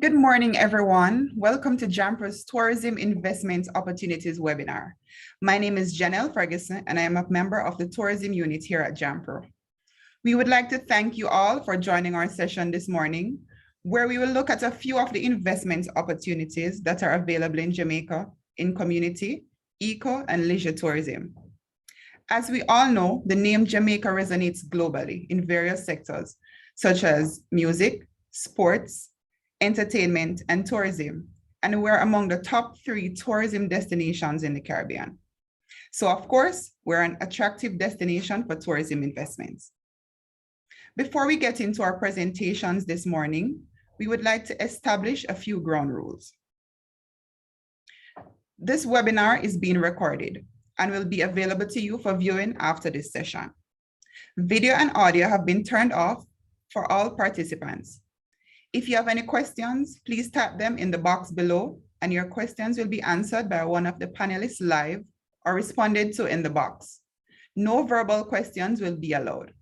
Good morning, everyone. Welcome to JAMPRO's Tourism Investment Opportunities webinar. My name is Janelle Ferguson, and I am a member of the Tourism Unit here at JAMPRO. We would like to thank you all for joining our session this morning, where we will look at a few of the investment opportunities that are available in Jamaica in community, eco, and leisure tourism. As we all know, the name Jamaica resonates globally in various sectors, such as music, sports, entertainment, and tourism, and we're among the top 3 tourism destinations in the Caribbean. So of course, we're an attractive destination for tourism investments. Before we get into our presentations this morning, we would like to establish a few ground rules. This webinar is being recorded and will be available to you for viewing after this session. Video and audio have been turned off for all participants. If you have any questions, please type them in the box below, and your questions will be answered by one of the panelists live or responded to in the box. No verbal questions will be allowed.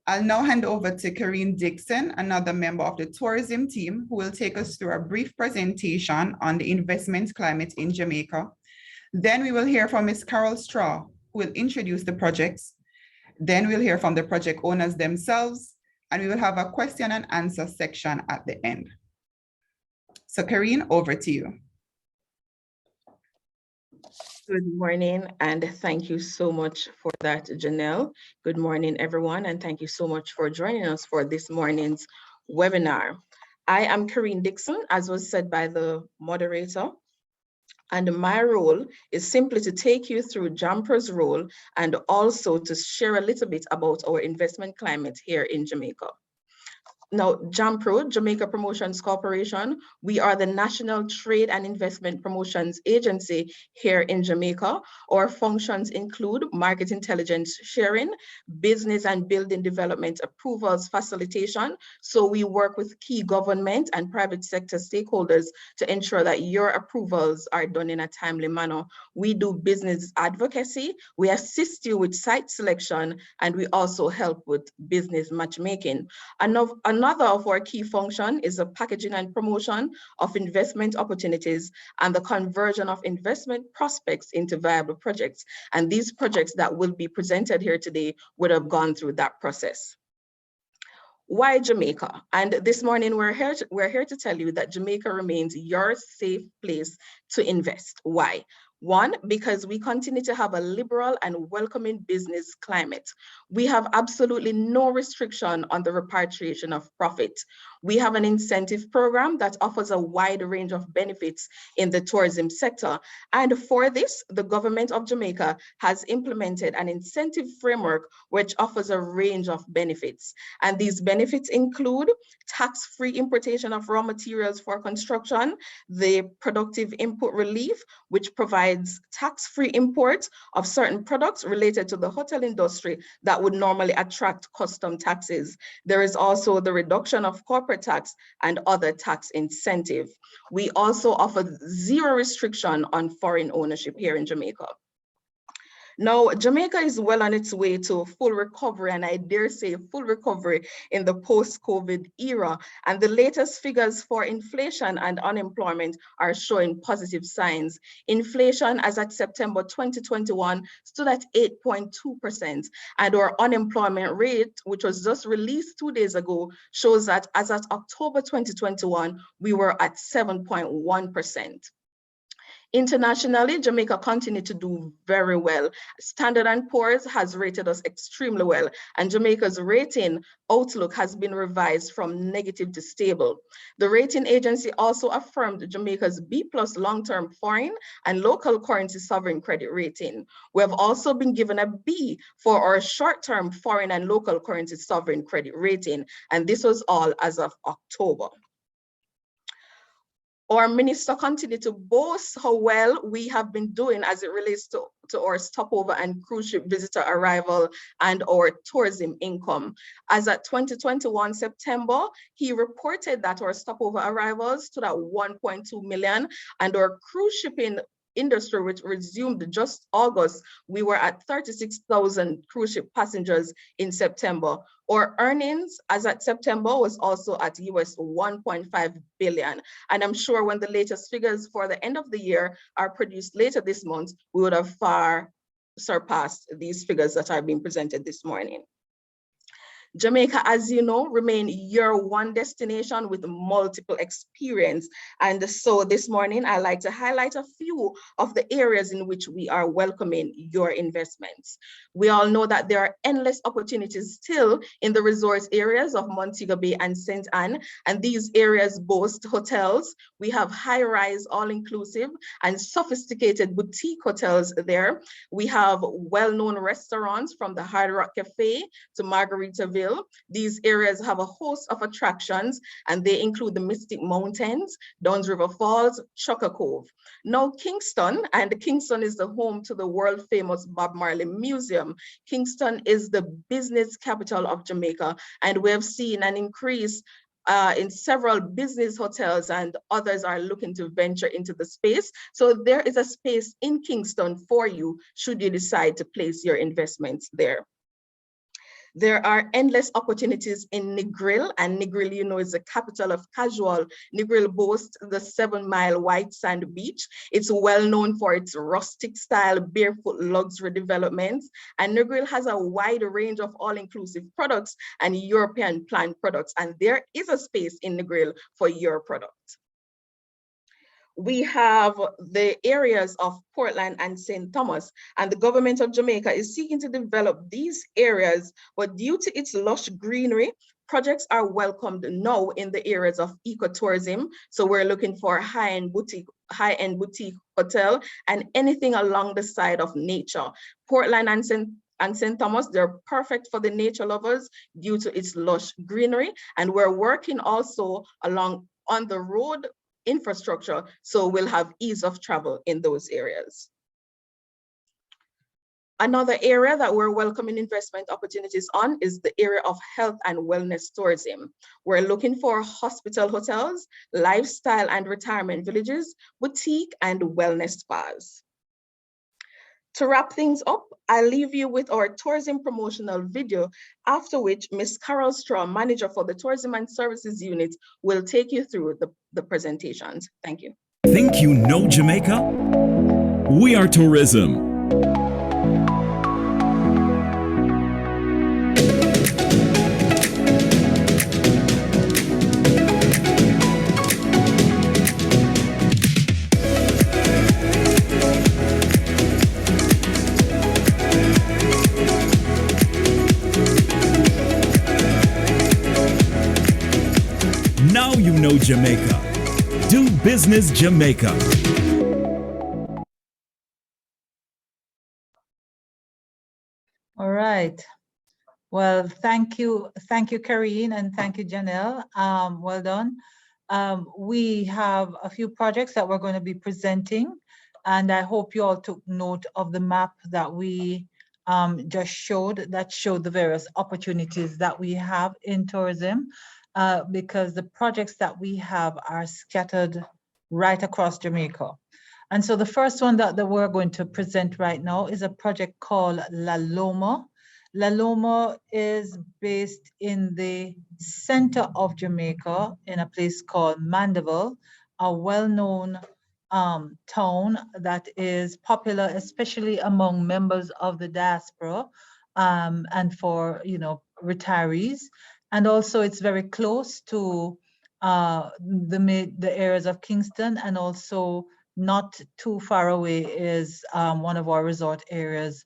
I'll now hand over to Karine Dixon, another member of the tourism team, who will take us through a brief presentation on the investment climate in Jamaica. Then we will hear from Ms. Carol Straw, who will introduce the projects. Then we'll hear from the project owners themselves, and we will have a question and answer section at the end. So Karine, over to you. Good morning, and thank you so much for that, Janelle. Good morning, everyone, and thank you so much for joining us for this morning's webinar. I am Karine Dixon, as was said by the moderator, and my role is simply to take you through JAMPRO's role and also to share a little bit about our investment climate here in Jamaica. Now, JAMPRO, Jamaica Promotions Corporation, we are the National Trade and Investment Promotions Agency here in Jamaica. Our functions include market intelligence sharing, business and building development approvals facilitation. So we work with key government and private sector stakeholders to ensure that your approvals are done in a timely manner. We do business advocacy, we assist you with site selection, and we also help with business matchmaking. Another of our key function is the packaging and promotion of investment opportunities and the conversion of investment prospects into viable projects. And these projects that will be presented here today would have gone through that process. Why Jamaica? And this morning we're here to tell you that Jamaica remains your safe place to invest. Why? One, because we continue to have a liberal and welcoming business climate. We have absolutely no restriction on the repatriation of profit. We have an incentive program that offers a wide range of benefits in the tourism sector. And for this, the government of Jamaica has implemented an incentive framework which offers a range of benefits. And these benefits include tax-free importation of raw materials for construction, the productive input relief, which provides tax-free import of certain products related to the hotel industry that would normally attract custom taxes. There is also the reduction of corporate tax and other tax incentive. We also offer zero restriction on foreign ownership here in Jamaica. Now, Jamaica is well on its way to full recovery, and I dare say full recovery in the post-COVID era. And the latest figures for inflation and unemployment are showing positive signs. Inflation as at September 2021 stood at 8.2%, and our unemployment rate, which was just released 2 days ago, shows that as at October 2021, we were at 7.1%. Internationally, Jamaica continued to do very well. Standard & Poor's has rated us extremely well, and Jamaica's rating outlook has been revised from negative to stable. The rating agency also affirmed Jamaica's B+ long-term foreign and local currency sovereign credit rating. We have also been given a B for our short-term foreign and local currency sovereign credit rating, and this was all as of October. Our minister continued to boast how well we have been doing as it relates to our stopover and cruise ship visitor arrival and our tourism income. As at 2021 September, he reported that our stopover arrivals stood at 1.2 million and our cruise shipping industry, which resumed just August, we were at 36,000 cruise ship passengers in September. Our earnings as at September was also at US 1.5 billion. And I'm sure when the latest figures for the end of the year are produced later this month, we would have far surpassed these figures that are being presented this morning. Jamaica, as you know, remain year one destination with multiple experience. And so this morning, I'd like to highlight a few of the areas in which we are welcoming your investments. We all know that there are endless opportunities still in the resort areas of Montego Bay and St. Anne, and these areas boast hotels. We have high-rise, all-inclusive, and sophisticated boutique hotels there. We have well-known restaurants from the Hard Rock Cafe to Margaritaville. These areas have a host of attractions, and they include the Mystic Mountains, Downs River Falls, Chucker Cove. Now, Kingston is the home to the world-famous Bob Marley Museum. Kingston is the business capital of Jamaica, and we have seen an increase in several business hotels, and others are looking to venture into the space. So there is a space in Kingston for you should you decide to place your investments there. There are endless opportunities in Negril, and Negril, you know, is the capital of casual. Negril boasts the 7-mile white sand beach. It's well known for its rustic style, barefoot luxury developments. And Negril has a wide range of all-inclusive products and European planned products. And there is a space in Negril for your product. We have the areas of Portland and St. Thomas, and the government of Jamaica is seeking to develop these areas, but due to its lush greenery, projects are welcomed now in the areas of ecotourism. So we're looking for high-end boutique hotel and anything along the side of nature. Portland and St. Thomas, they're perfect for the nature lovers due to its lush greenery, and we're working also along on the road infrastructure, so we'll have ease of travel in those areas. Another area that we're welcoming investment opportunities on is the area of health and wellness tourism. We're looking for hospital hotels, lifestyle and retirement villages, boutique and wellness spas. To wrap things up, I'll leave you with our tourism promotional video, after which Ms. Carol Straw, manager for the Tourism and Services Unit, will take you through the presentations. Thank you. Think you know Jamaica? We are tourism. Now you know Jamaica. Do business Jamaica. All right. Well, thank you, Karine, and thank you, Janelle. Well done. We have a few projects that we're going to be presenting, and I hope you all took note of the map that we just showed, that showed the various opportunities that we have in tourism. Because the projects that we have are scattered right across Jamaica. And so the first one that we're going to present right now is a project called La Loma. La Loma is based in the center of Jamaica in a place called Mandeville, a well-known town that is popular, especially among members of the diaspora and for, you know, retirees. And also it's very close to the areas of Kingston, and also not too far away is one of our resort areas,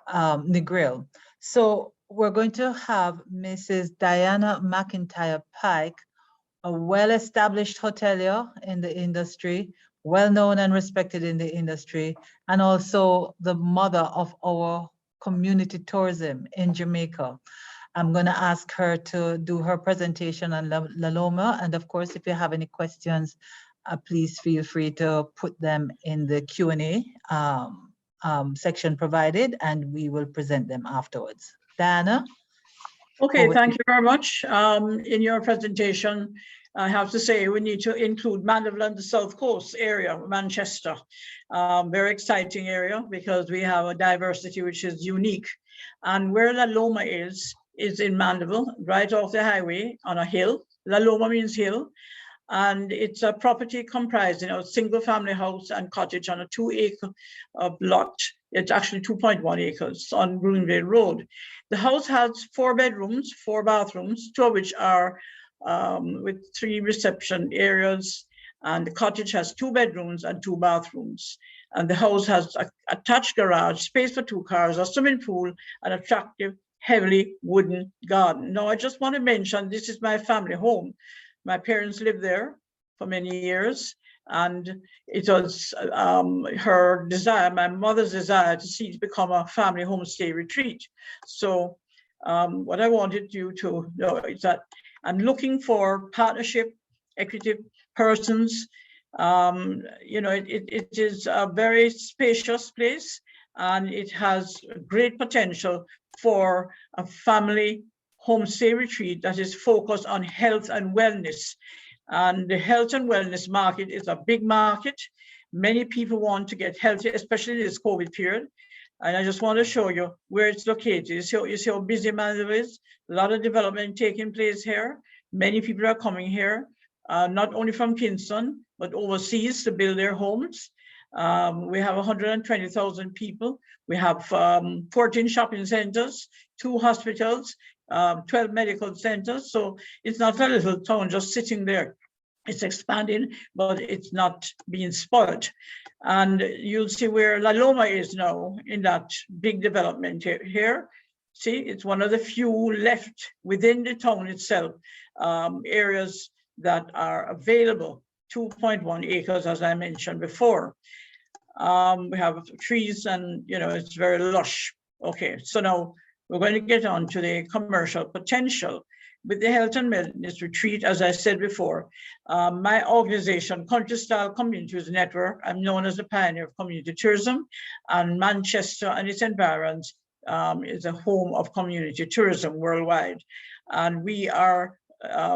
Negril. So we're going to have Mrs. Diana McIntyre Pike, a well-established hotelier in the industry, well-known and respected in the industry, and also the mother of our community tourism in Jamaica. I'm going to ask her to do her presentation on La Loma. And of course, if you have any questions, please feel free to put them in the Q&A section provided, and we will present them afterwards. Diana? Okay, thank you very much. In your presentation, I have to say we need to include Mandeville and the South Coast area, Manchester. Very exciting area because we have a diversity which is unique. And where La Loma is in Mandeville, right off the highway on a hill. La Loma means hill. And it's a property comprising a single family house and cottage on a 2-acre lot. It's actually 2.1 acres on Greenville Road. The house has 4 bedrooms, 4 bathrooms, 2 of which are with 3 reception areas. And the cottage has 2 bedrooms and 2 bathrooms. And the house has a attached garage, space for 2 cars, a swimming pool, an attractive, heavily wooden garden. Now, I just want to mention, this is my family home. My parents lived there for many years, and it was her desire, my mother's desire, to see it become a family homestay retreat. So what I wanted you to know is that I'm looking for partnership, equity persons. You know, it is a very spacious place, and it has great potential for a family homestay retreat that is focused on health and wellness. And the health and wellness market is a big market. Many people want to get healthy, especially in this COVID period. And I just want to show you where it's located. You see how busy Mandeville is. A lot of development taking place here. Many people are coming here, not only from Kingston, but overseas to build their homes. We have 120,000 people. We have 14 shopping centers, 2 hospitals, 12 medical centers. So it's not a little town just sitting there. It's expanding, but it's not being spoiled. And you'll see where La Loma is now in that big development here. See, it's one of the few left within the town itself, areas that are available, 2.1 acres, as I mentioned before. We have trees and, you know, it's very lush. Okay, so now we're going to get on to the commercial potential. With the Health and Wellness Retreat, as I said before, my organization, Country Style Communities Network, I'm known as the pioneer of community tourism, and Manchester and its environs is a home of community tourism worldwide. And we are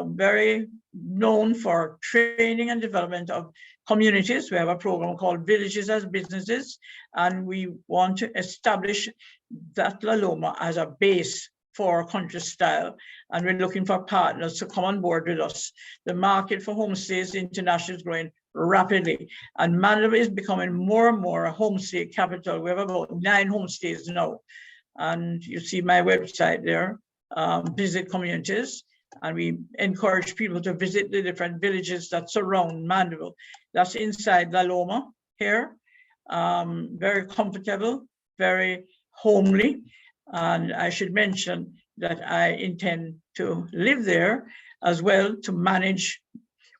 very known for training and development of communities. We have a program called Villages as Businesses, and we want to establish that La Loma as a base for Country Style, and we're looking for partners to come on board with us. The market for homestays internationally is growing rapidly, and Mandeville is becoming more and more a homestay capital. We have about 9 homestays now, and you see my website there, Visit Communities, and we encourage people to visit the different villages that surround Mandeville. That's inside La Loma here, very comfortable, very homely. And I should mention that I intend to live there as well, to manage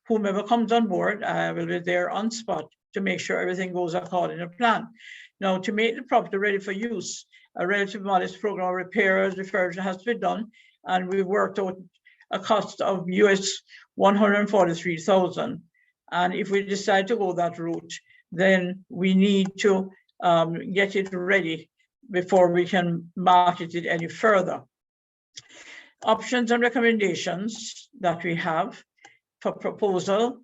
whomever comes on board. I will be there on spot to make sure everything goes according to plan. Now, to make the property ready for use, a relatively modest program of repairs, refurbishment has to be done, and we worked out a cost of US $143,000. And if we decide to go that route, then we need to get it ready before we can market it any further. Options and recommendations that we have for proposal.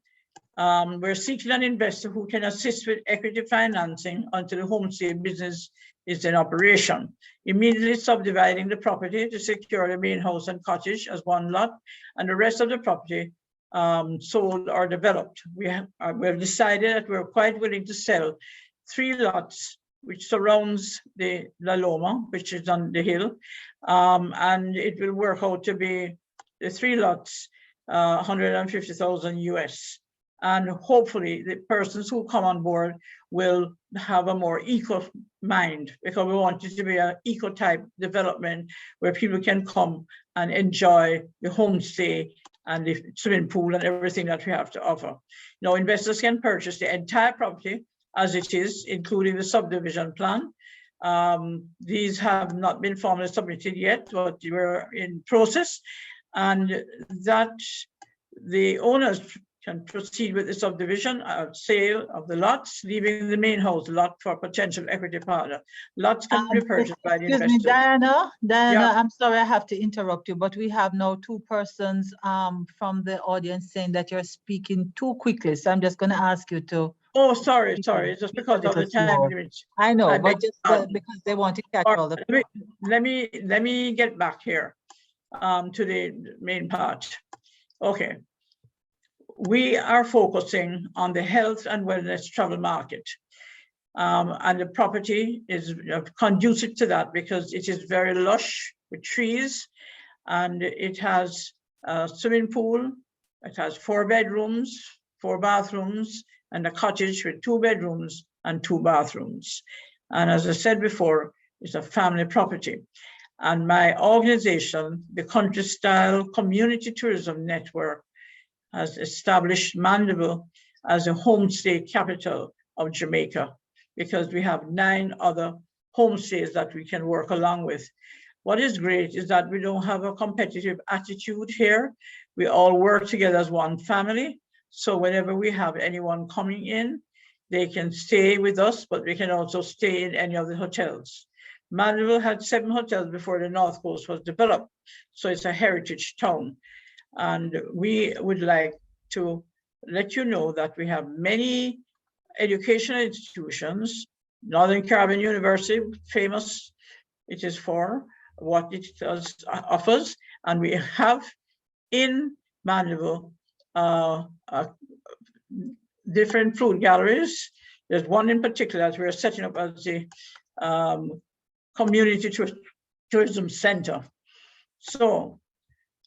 We're seeking an investor who can assist with equity financing until the homestay business is in operation. Immediately subdividing the property to secure the main house and cottage as one lot, and the rest of the property sold or developed. We have decided that we're quite willing to sell 3 lots which surrounds the La Loma, which is on the hill, and it will work out to be the 3 lots, 150,000 US. And hopefully the persons who come on board will have a more eco mind, because we want it to be an eco type development where people can come and enjoy the homestay and the swimming pool and everything that we have to offer. Now, investors can purchase the entire property as it is, including the subdivision plan. These have not been formally submitted yet, but we're in process, and that the owners can proceed with the subdivision, sale of the lots, leaving the main house lot for potential equity partner. Lots can be purchased by the Excuse me, investors. Diana, Yeah. I'm sorry I have to interrupt you, but we have now two persons from the audience saying that you're speaking too quickly. So I'm just going to ask you to. Oh, sorry, it's just because of the little time slower. limit. I know, I but beg just your pardon. because they want to catch All all the. right, let me get back here to the main part. Okay. We are focusing on the health and wellness travel market. And the property is conducive to that because it is very lush with trees, and it has a swimming pool. It has 4 bedrooms, 4 bathrooms, and a cottage with 2 bedrooms and 2 bathrooms. And as I said before, it's a family property. And my organization, the Country Style Community Tourism Network, has established Mandeville as a homestay capital of Jamaica, because we have 9 other homestays that we can work along with. What is great is that we don't have a competitive attitude here. We all work together as one family. So whenever we have anyone coming in, they can stay with us, but we can also stay in any of the hotels. Mandeville had 7 hotels before the North Coast was developed. So it's a heritage town. And we would like to let you know that we have many educational institutions. Northern Caribbean University, famous it is for what it offers. And we have in Mandeville different food galleries. There's one in particular that we're setting up as the community tourism center. So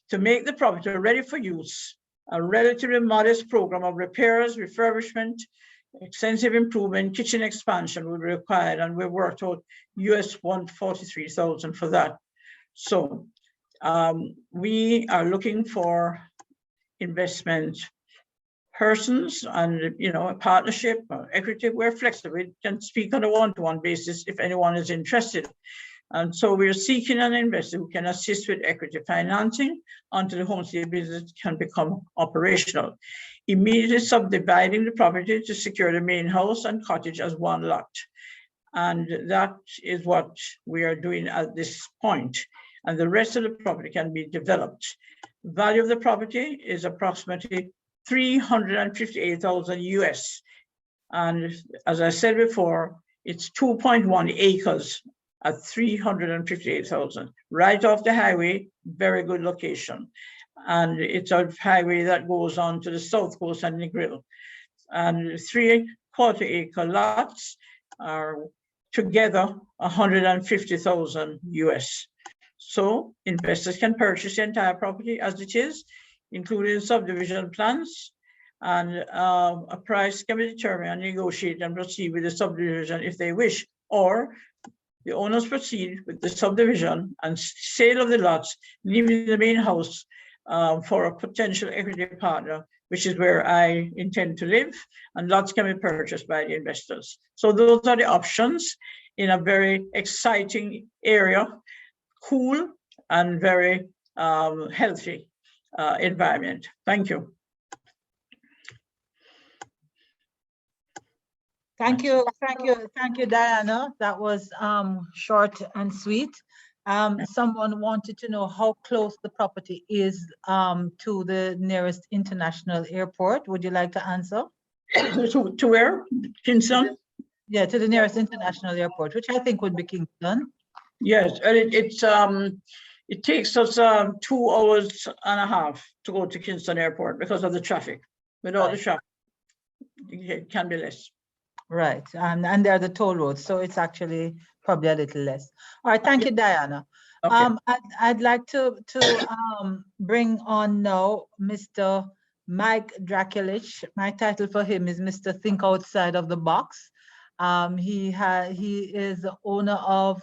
to make the property ready for use, a relatively modest program of repairs, refurbishment, extensive improvement, kitchen expansion will be required, and we've worked out US $143,000 for that. So we are looking for investment persons and a partnership or equity. We're flexible. We can speak on a one-to-one basis if anyone is interested. And so we're seeking an investor who can assist with equity financing until the homestay business can become operational. Immediately subdividing the property to secure the main house and cottage as one lot. And that is what we are doing at this point. And the rest of the property can be developed. The value of the property is approximately $358,000 US. And as I said before, it's 2.1 acres at 358,000, right off the highway, very good location. And it's a highway that goes on to the South Coast and Negril. And 3/4 acre lots are together 150,000 US. So investors can purchase the entire property as it is, including subdivision plans, and a price can be determined and negotiate and proceed with the subdivision if they wish, or the owners proceed with the subdivision and sale of the lots, leaving the main house for a potential equity partner, which is where I intend to live, and lots can be purchased by the investors. So those are the options in a very exciting area, cool and very healthy environment. Thank you. Thank you, Diana. That was short and sweet. Someone wanted to know how close the property is to the nearest international airport. Would you like to answer? To where? Kingston? Yeah, to the nearest international airport, which I think would be Kingston. Yes, and it takes us 2 hours and a half to go to Kingston Airport because of the traffic. Without the traffic, it can be less. Right, and they're the toll roads, so it's actually probably a little less. All right, thank you, Diana. Okay. I'd like to bring on now Mr. Mike Drakulich. My title for him is Mr. Think Outside of the Box. He is the owner of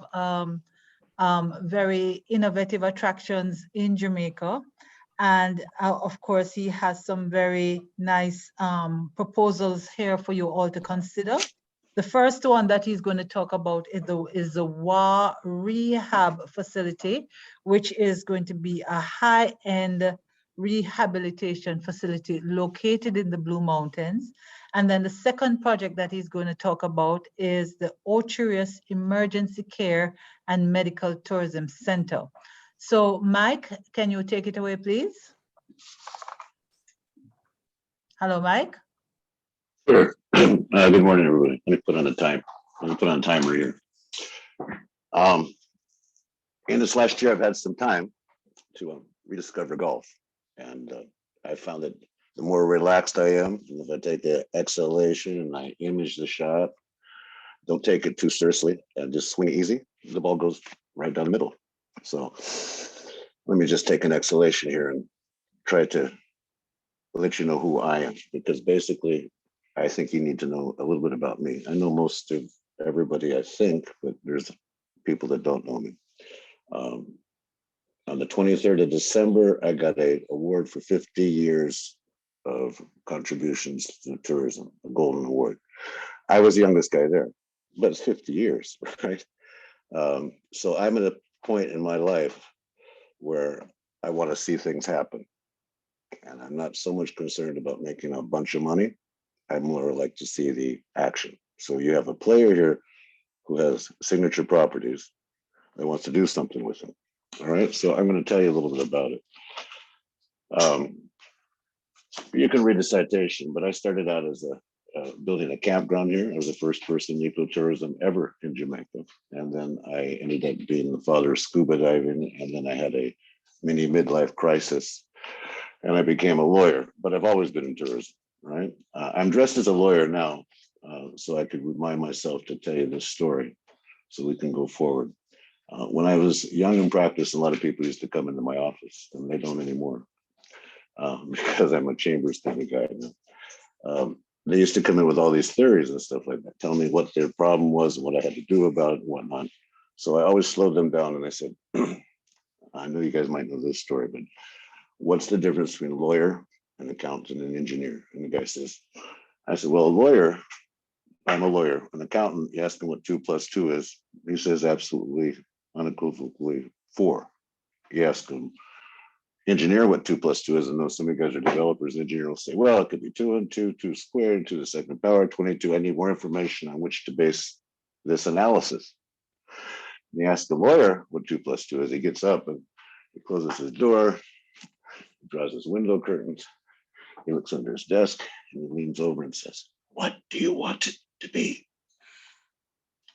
very innovative attractions in Jamaica. And of course, he has some very nice proposals here for you all to consider. The first one that he's going to talk about is the WA Rehab Facility, which is going to be a high-end rehabilitation facility located in the Blue Mountains. And then the second project that he's going to talk about is the Ocherius Emergency Care and Medical Tourism Center. So Mike, can you take it away, please? Hello, Mike. Sure. Good morning, everybody. Let me put on a timer here. In this last year, I've had some time to rediscover golf, and I found that the more relaxed I am, and if I take the exhalation and I image the shot, don't take it too seriously, and just swing easy, the ball goes right down the middle. So let me just take an exhalation here and try to let you know who I am, because basically, I think you need to know a little bit about me. I know most of everybody, I think, but there's people that don't know me. On the 23rd of December, I got an award for 50 years of contributions to tourism, a golden award. I was the youngest guy there, but it's 50 years, right? So I'm at a point in my life where I want to see things happen. And I'm not so much concerned about making a bunch of money. I more like to see the action. So you have a player here who has signature properties that wants to do something with them. All right, so I'm going to tell you a little bit about it. You can read the citation, but I started out as building a campground here. I was the first person in ecotourism ever in Jamaica. And then I ended up being the father of scuba diving. And then I had a mini midlife crisis and I became a lawyer, but I've always been in tourism, right? I'm dressed as a lawyer now, so I could remind myself to tell you this story so we can go forward. When I was young in practice, a lot of people used to come into my office, and they don't anymore because I'm a chambers kind of guy now. They used to come in with all these theories and stuff like that, tell me what their problem was and what I had to do about it and whatnot. So I always slowed them down and I said, I know you guys might know this story, but what's the difference between a lawyer, an accountant, and an engineer? And the guy says, I said, well, a lawyer, I'm a lawyer. An accountant, you ask him what 2 + 2 is. He says absolutely, unequivocally 4. You ask him, engineer, what 2 + 2 is, and know some of you guys are developers. The engineer will say, well, it could be 2 and 2, 2 squared, 2 to the second power, 22. I need more information on which to base this analysis. And you ask the lawyer what 2 + 2 is. He gets up and he closes his door, he draws his window curtains, he looks under his desk, and he leans over and says, what do you want it to be?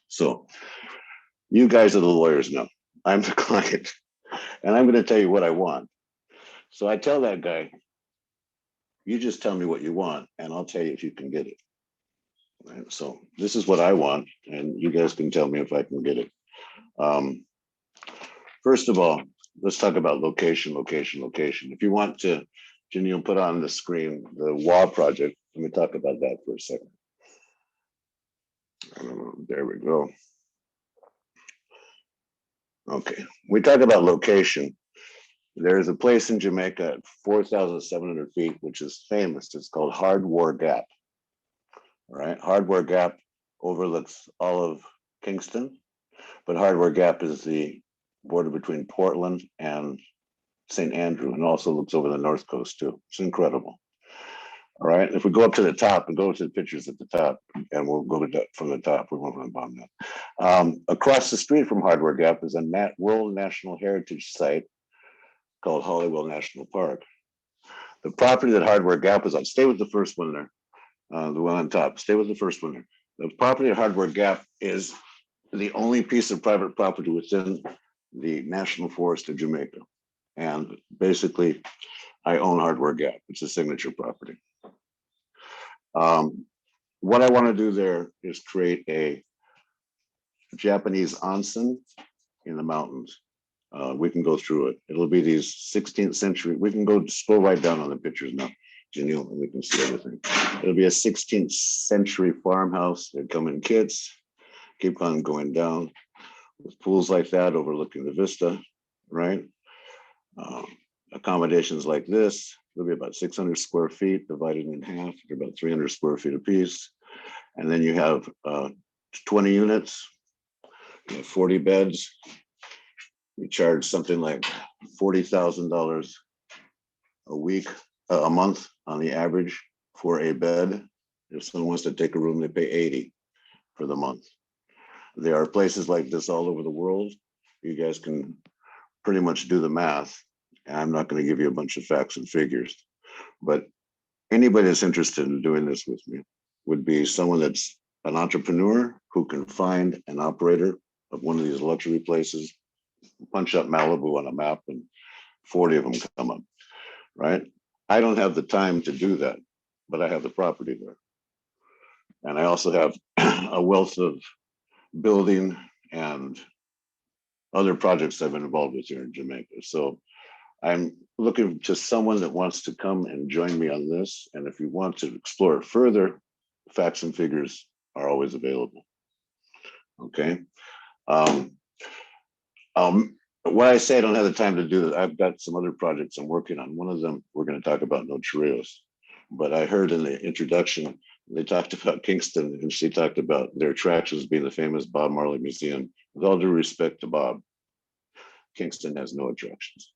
So you guys are the lawyers now. I'm the client, and I'm going to tell you what I want. So I tell that guy, you just tell me what you want, and I'll tell you if you can get it. Right? So this is what I want, and you guys can tell me if I can get it. First of all, let's talk about location. If you want to, Janine, put on the screen the WA project. Let me talk about that for a second. There we go. Okay, we talk about location. There's a place in Jamaica at 4,700 feet, which is famous. It's called Hardwar Gap. All right, Hardwar Gap overlooks all of Kingston, but Hardwar Gap is the border between Portland and St. Andrew, and also looks over the north coast too. It's incredible. All right, if we go up to the top and go to the pictures at the top, and we'll go to from the top, we won't from the bottom now. Across the street from Hardwar Gap is a World National Heritage Site called Holywell National Park. The property that Hardwar Gap is on, stay with the first one there, the one on top, stay with the first one there. The property at Hardwar Gap is the only piece of private property within the National Forest of Jamaica. And basically, I own Hardwar Gap. It's a signature property. What I want to do there is create a Japanese onsen in the mountains. We can go through it. It'll be these 16th century. We can go scroll right down on the pictures now, Janelle, and we can see everything. It'll be a 16th century farmhouse. They come in kits, keep on going down with pools like that overlooking the vista, right? Accommodations like this, it'll be about 600 square feet divided in half. They're about 300 square feet a piece. And then you have 20 units, you have 40 beds. You charge something like $40,000 a week, a month on the average for a bed. If someone wants to take a room, they pay 80 for the month. There are places like this all over the world. You guys can pretty much do the math. And I'm not going to give you a bunch of facts and figures, but anybody that's interested in doing this with me would be someone that's an entrepreneur who can find an operator of one of these luxury places, punch up Malibu on a map, and 40 of them come up, right? I don't have the time to do that, but I have the property there. And I also have a wealth of building and other projects I've been involved with here in Jamaica. So I'm looking to someone that wants to come and join me on this. And if you want to explore it further, facts and figures are always available. Okay. Why I say I don't have the time to do that, I've got some other projects I'm working on. One of them, we're going to talk about No Churros. But I heard in the introduction, they talked about Kingston, and she talked about their attractions being the famous Bob Marley Museum. With all due respect to Bob, Kingston has no attractions,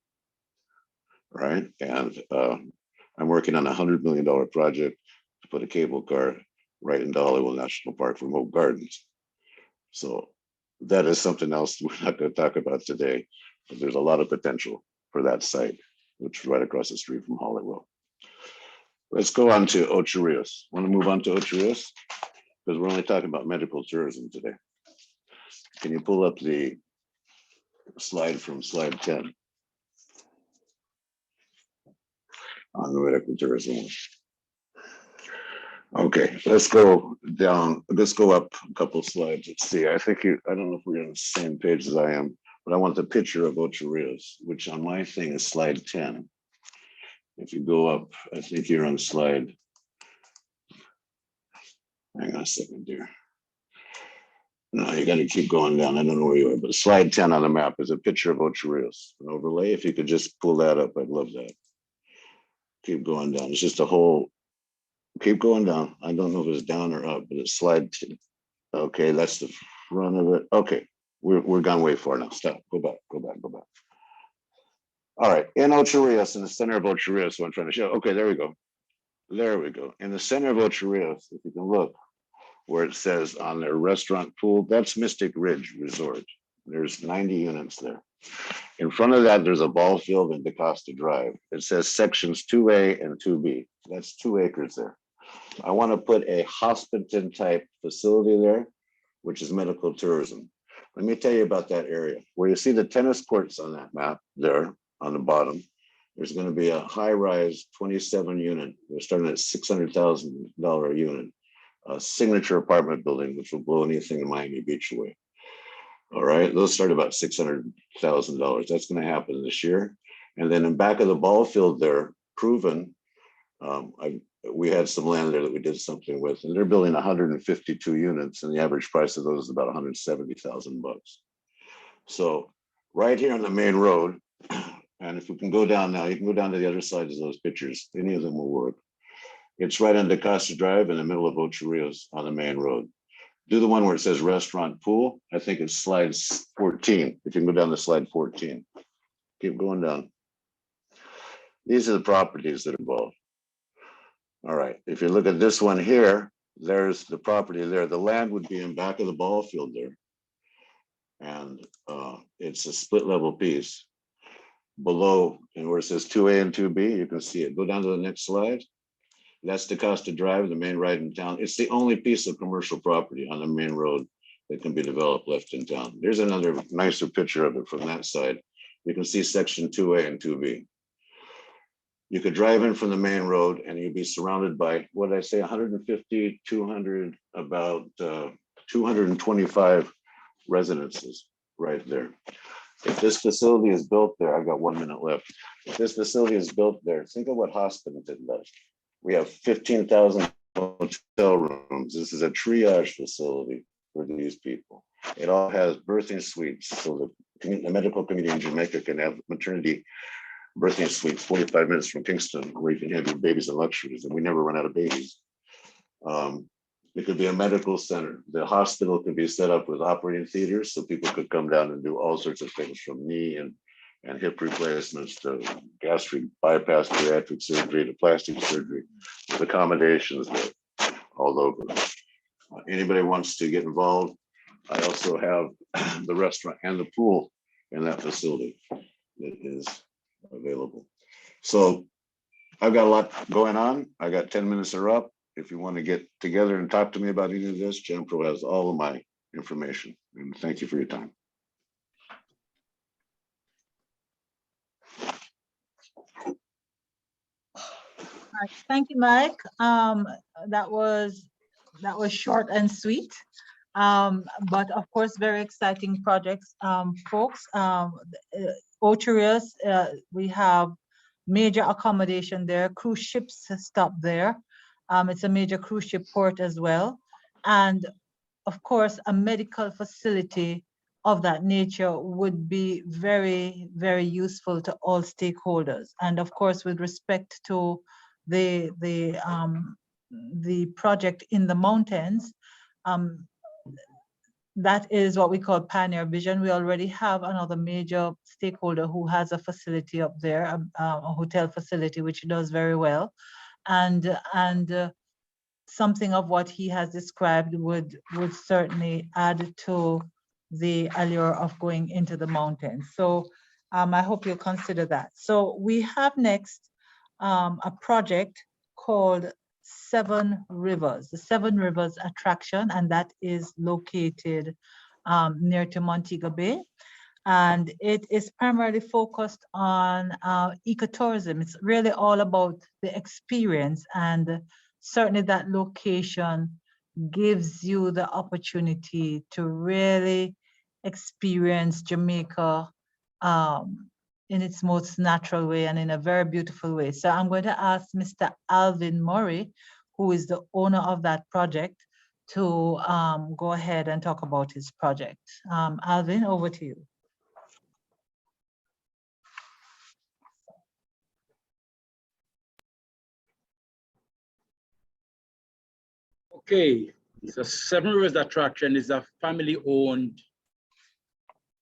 right? And I'm working on a $100 million project to put a cable car right into Hollywood National Park for Moat Gardens. So that is something else we're not going to talk about today, but there's a lot of potential for that site, which is right across the street from Hollywood. Let's go on to Ocho Rios. Want to move on to Ocho Rios? Because we're only talking about medical tourism today. Can you pull up the slide from slide 10 on the medical tourism? Okay, let's go down. Let's go up a couple of slides. Let's see. I don't know if we're on the same page as I am, but I want the picture of Ocho Rios, which on my thing is slide 10. If you go up, I think you're on slide. Hang on a second, dear. No, you got to keep going down. I don't know where you are, but slide 10 on the map is a picture of Ocho Rios, an overlay. If you could just pull that up, I'd love that. Keep going down. It's just a whole, keep going down. I don't know if it's down or up, but it's slide 10. Okay, that's the front of it. Okay, we're gone way far now. Stop, go back. All right, in Ocho Rios, in the center of Ocho Rios, what I'm trying to show. Okay, there we go. There we go. In the center of Ocho Rios, if you can look, where it says on their restaurant pool, that's Mystic Ridge Resort. There's 90 units there. In front of that, there's a ball field in DeCosta Drive. It says sections 2A and 2B. That's 2 acres there. I want to put a hospital type facility there, which is medical tourism. Let me tell you about that area. Where you see the tennis courts on that map there on the bottom, there's going to be a high-rise 27 unit. They're starting at $600,000 a unit. A signature apartment building, which will blow anything in Miami Beach away. All right, those start about $600,000. That's going to happen this year. And then in back of the ball field there, Proven, we had some land there that we did something with, and they're building 152 units, and the average price of those is about 170,000 bucks. So right here on the main road, and if we can go down now, you can go down to the other side of those pictures. Any of them will work. It's right on DeCosta Drive in the middle of Ocho Rios on the main road. Do the one where it says restaurant pool. I think it's slide 14. If you can go down to slide 14. Keep going down. These are the properties that are involved. All right, if you look at this one here, there's the property there. The land would be in back of the ball field there. And it's a split level piece. Below, and where it says 2A and 2B, you can see it. Go down to the next slide. That's DeCosta Drive, the main road in town. It's the only piece of commercial property on the main road that can be developed left in town. There's another nicer picture of it from that side. You can see section 2A and 2B. You could drive in from the main road and you'd be surrounded by, what did I say, 150, 200, about 225 residences right there. If this facility is built there, I've got 1 minute left. If this facility is built there, think of what hospital did that. We have 15,000 hotel rooms. This is a triage facility for these people. It all has birthing suites, so the medical community in Jamaica can have maternity birthing suites 45 minutes from Kingston, where you can have your babies in luxuries, and we never run out of babies. It could be a medical center. The hospital could be set up with operating theaters, so people could come down and do all sorts of things, from knee and and hip replacements to gastric bypass, bariatric surgery to plastic surgery, with accommodations there all over. Anybody wants to get involved, I also have the restaurant and the pool in that facility that is available. So I've got a lot going on. I got 10 minutes are up. If you want to get together and talk to me about any of this, JAMPRO has all of my information. And thank you for your time. Thank you, Mike. That was short and sweet, but of course, very exciting projects, folks. Ocherius, we have major accommodation there. Cruise ships stop there. It's a major cruise ship port as well, and of course, a medical facility of that nature would be very, very useful to all stakeholders. And of course, with respect to the project in the mountains, that is what we call Pioneer Vision. We already have another major stakeholder who has a facility up there, a hotel facility, which does very well. And something of what he has described would certainly add to the allure of going into the mountains. So I hope you'll consider that. So we have next a project called Seven Rivers, the Seven Rivers attraction, and that is located near to Montego Bay. And it is primarily focused on ecotourism. It's really all about the experience, and certainly that location gives you the opportunity to really experience Jamaica in its most natural way and in a very beautiful way. So I'm going to ask Mr. Alvin Murray, who is the owner of that project, to go ahead and talk about his project. Alvin, over to you. Okay, so Seven Rivers Attraction is a family-owned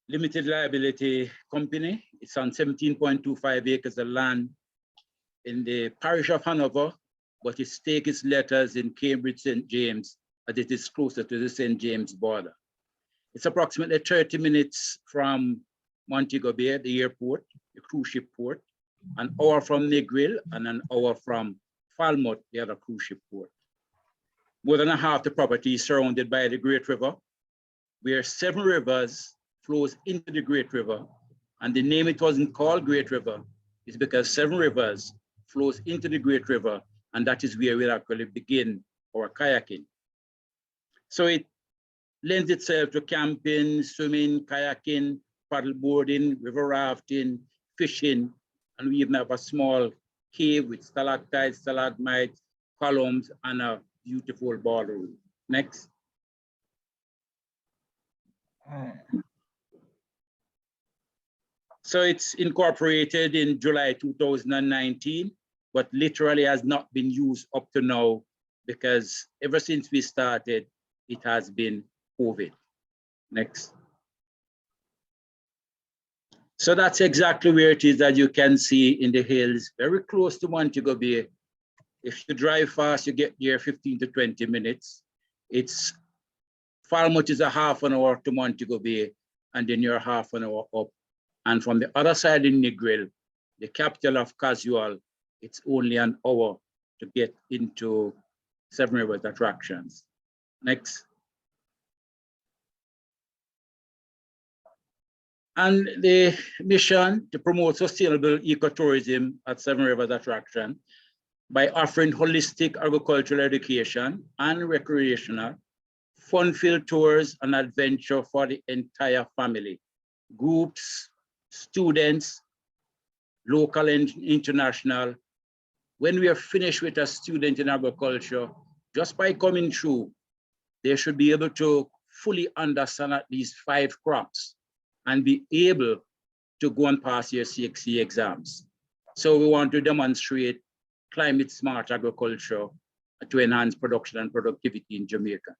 limited liability company. It's on 17.25 acres of land in the parish of Hanover, but its stake is letters in Cambridge, St. James, as it is closer to the St. James border. It's approximately 30 minutes from Montego Bay, the airport, the cruise ship port, an hour from Negril, and an hour from Falmouth, the other cruise ship port. More than half the property is surrounded by the Great River, where Seven Rivers flows into the Great River. And the name it wasn't called Great River is because Seven Rivers flows into the Great River, and that is where we'll actually begin our kayaking. So it lends itself to camping, swimming, kayaking, paddleboarding, river rafting, fishing, and we even have a small cave with stalactites, stalagmites, columns, and a beautiful ballroom. Next. So it's incorporated in July 2019, but literally has not been used up to now because ever since we started, it has been COVID. Next. So that's exactly where it is that you can see in the hills, very close to Montego Bay. If you drive fast, you get there 15 to 20 minutes. It's Falmouth is a half an hour to Montego Bay, and then you're half an hour up. And from the other side in Negril, the capital of Casual, it's only an hour to get into Seven Rivers attractions. Next. And the mission to promote sustainable ecotourism at Seven Rivers attraction by offering holistic agricultural education and recreational, fun-filled tours and adventure for the entire family, groups, students, local and international. When we are finished with a student in agriculture, just by coming through, they should be able to fully understand at least 5 crops and be able to go and pass your CXC exams. So we want to demonstrate climate smart agriculture to enhance production and productivity in Jamaica.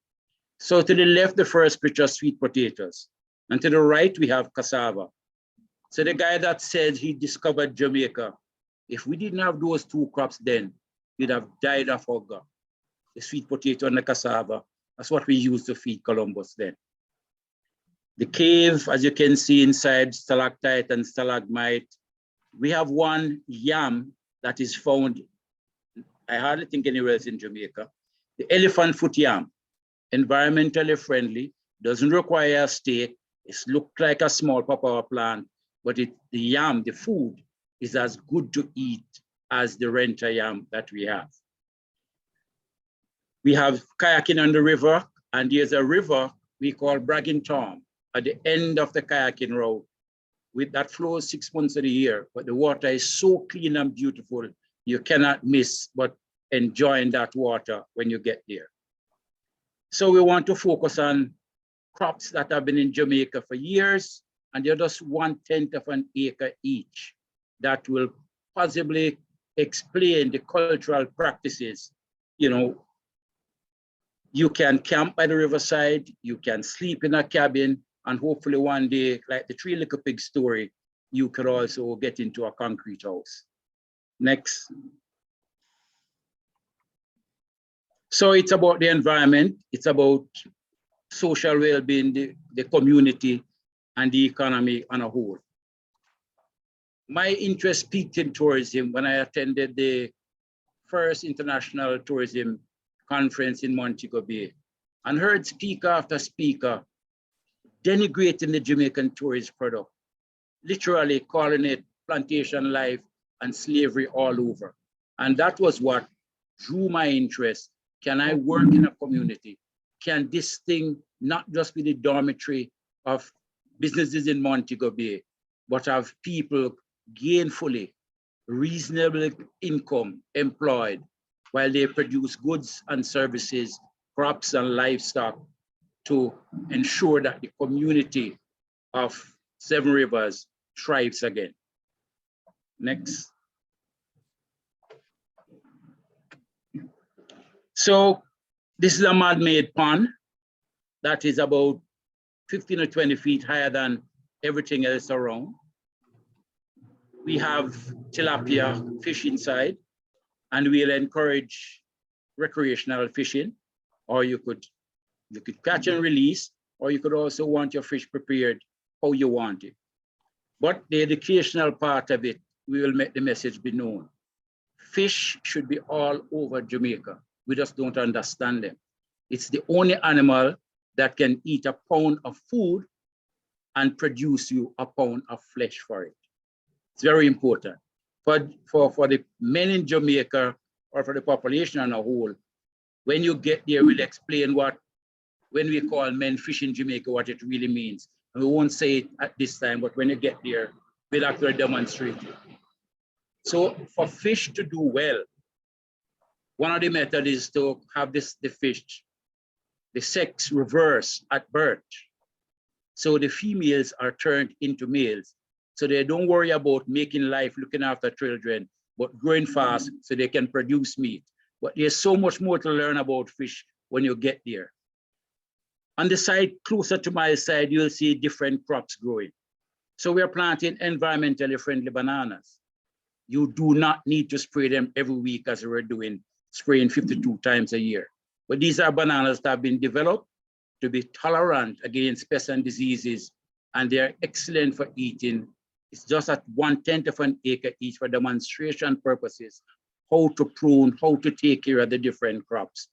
So to the left, the first picture, sweet potatoes. And to the right, we have cassava. So the guy that said he discovered Jamaica, if we didn't have those two crops then, we'd have died of hunger. The sweet potato and the cassava, that's what we used to feed Columbus then. The cave, as you can see inside, stalactite and stalagmite. We have one yam that is found, I hardly think anywhere else in Jamaica. The elephant foot yam, environmentally friendly, doesn't require a stake. It looks like a small papaya plant, but the yam, the food, is as good to eat as the renter yam that we have. We have kayaking on the river, and there's a river we call Bragging Tom at the end of the kayaking route. That flows 6 months of the year, but the water is so clean and beautiful, you cannot miss but enjoying that water when you get there. So we want to focus on crops that have been in Jamaica for years, and they're just 1/10 of an acre each. That will possibly explain the cultural practices. You know, you can camp by the riverside, you can sleep in a cabin, and hopefully one day, like the Three Little Pigs story, you could also get into a concrete house. Next. So it's about the environment, it's about social well-being, the community, and the economy on a whole. My interest peaked in tourism when I attended the first international tourism conference in Montego Bay and heard speaker after speaker denigrating the Jamaican tourist product, literally calling it plantation life and slavery all over. And that was what drew my interest. Can I work in a community? Can this thing not just be the dormitory of businesses in Montego Bay, but have people gainfully, reasonable income employed while they produce goods and services, crops and livestock to ensure that the community of Seven Rivers thrives again. Next. So this is a man-made pond that is about 15 or 20 feet higher than everything else around. We have tilapia fish inside, and we'll encourage recreational fishing, or you could catch and release, or you could also want your fish prepared how you want it. But the educational part of it, we will make the message be known. Fish should be all over Jamaica. We just don't understand them. It's the only animal that can eat a pound of food and produce you a pound of flesh for it. It's very important. For the men in Jamaica or for the population on a whole, when you get there, we'll explain what, when we call men fish in Jamaica, what it really means. And we won't say it at this time, but when you get there, we'll actually demonstrate it. So for fish to do well, one of the methods is to have the fish, the sex reverse at birth. So the females are turned into males. So they don't worry about making life, looking after children, but growing fast so they can produce meat. But there's so much more to learn about fish when you get there. On the side, closer to my side, you'll see different crops growing. So we're planting environmentally friendly bananas. You do not need to spray them every week as we're doing, spraying 52 times a year. But these are bananas that have been developed to be tolerant against pests and diseases, and they're excellent for eating. It's just at 1/10 of an acre each for demonstration purposes, how to prune, how to take care of the different crops.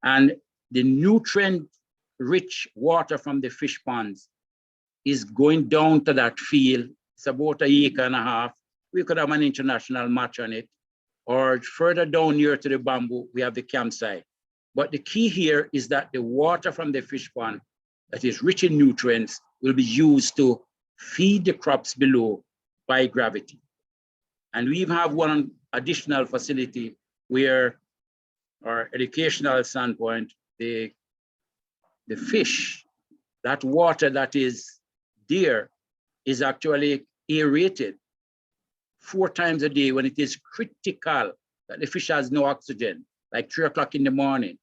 And the nutrient-rich water from the fish ponds is going down to that field. It's about 1.5 acres. We could have an international match on it. Or further down near to the bamboo, we have the campsite. But the key here is that the water from the fish pond that is rich in nutrients will be used to feed the crops below by gravity. And we even have one additional facility where, our educational standpoint, the fish, that water that is there is actually aerated 4 times a day when it is critical that the fish has no oxygen, like 3 o'clock in the morning.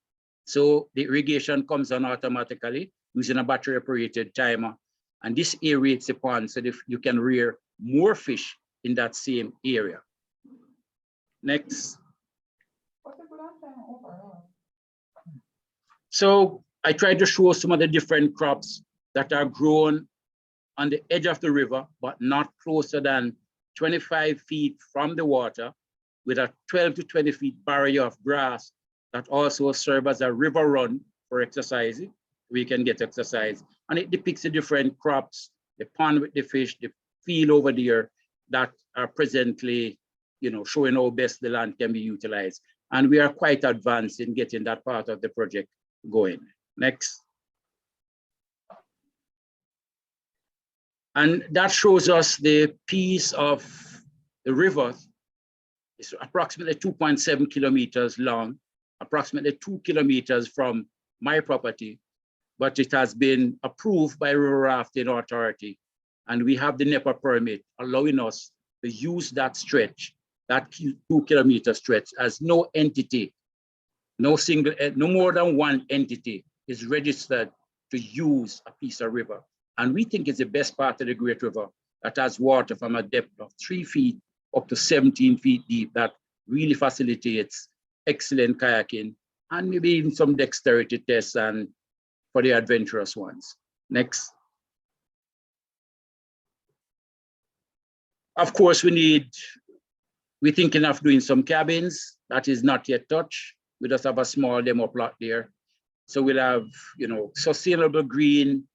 So the irrigation comes on automatically using a battery operated timer. And this aerates the pond so that you can rear more fish in that same area. Next. So I tried to show some of the different crops that are grown on the edge of the river, but not closer than 25 feet from the water, with a 12 to 20 feet barrier of grass that also serve as a river run for exercising. We can get exercise. And it depicts the different crops, the pond with the fish, the field over there that are presently, showing how best the land can be utilized. And we are quite advanced in getting that part of the project going. Next. And that shows us the piece of the river. It's approximately 2.7 kilometers long, approximately 2 kilometers from my property, but it has been approved by River Rafting Authority. And we have the NEPA permit allowing us to use that stretch, that 2 kilometer stretch, as no entity, no more than one entity is registered to use a piece of river. And we think it's the best part of the Great River that has water from a depth of 3 feet up to 17 feet deep that really facilitates excellent kayaking and maybe even some dexterity tests and for the adventurous ones. Next. Of course, we're thinking of doing some cabins. That is not yet touched. We just have a small demo plot there. So we'll have, sustainable green,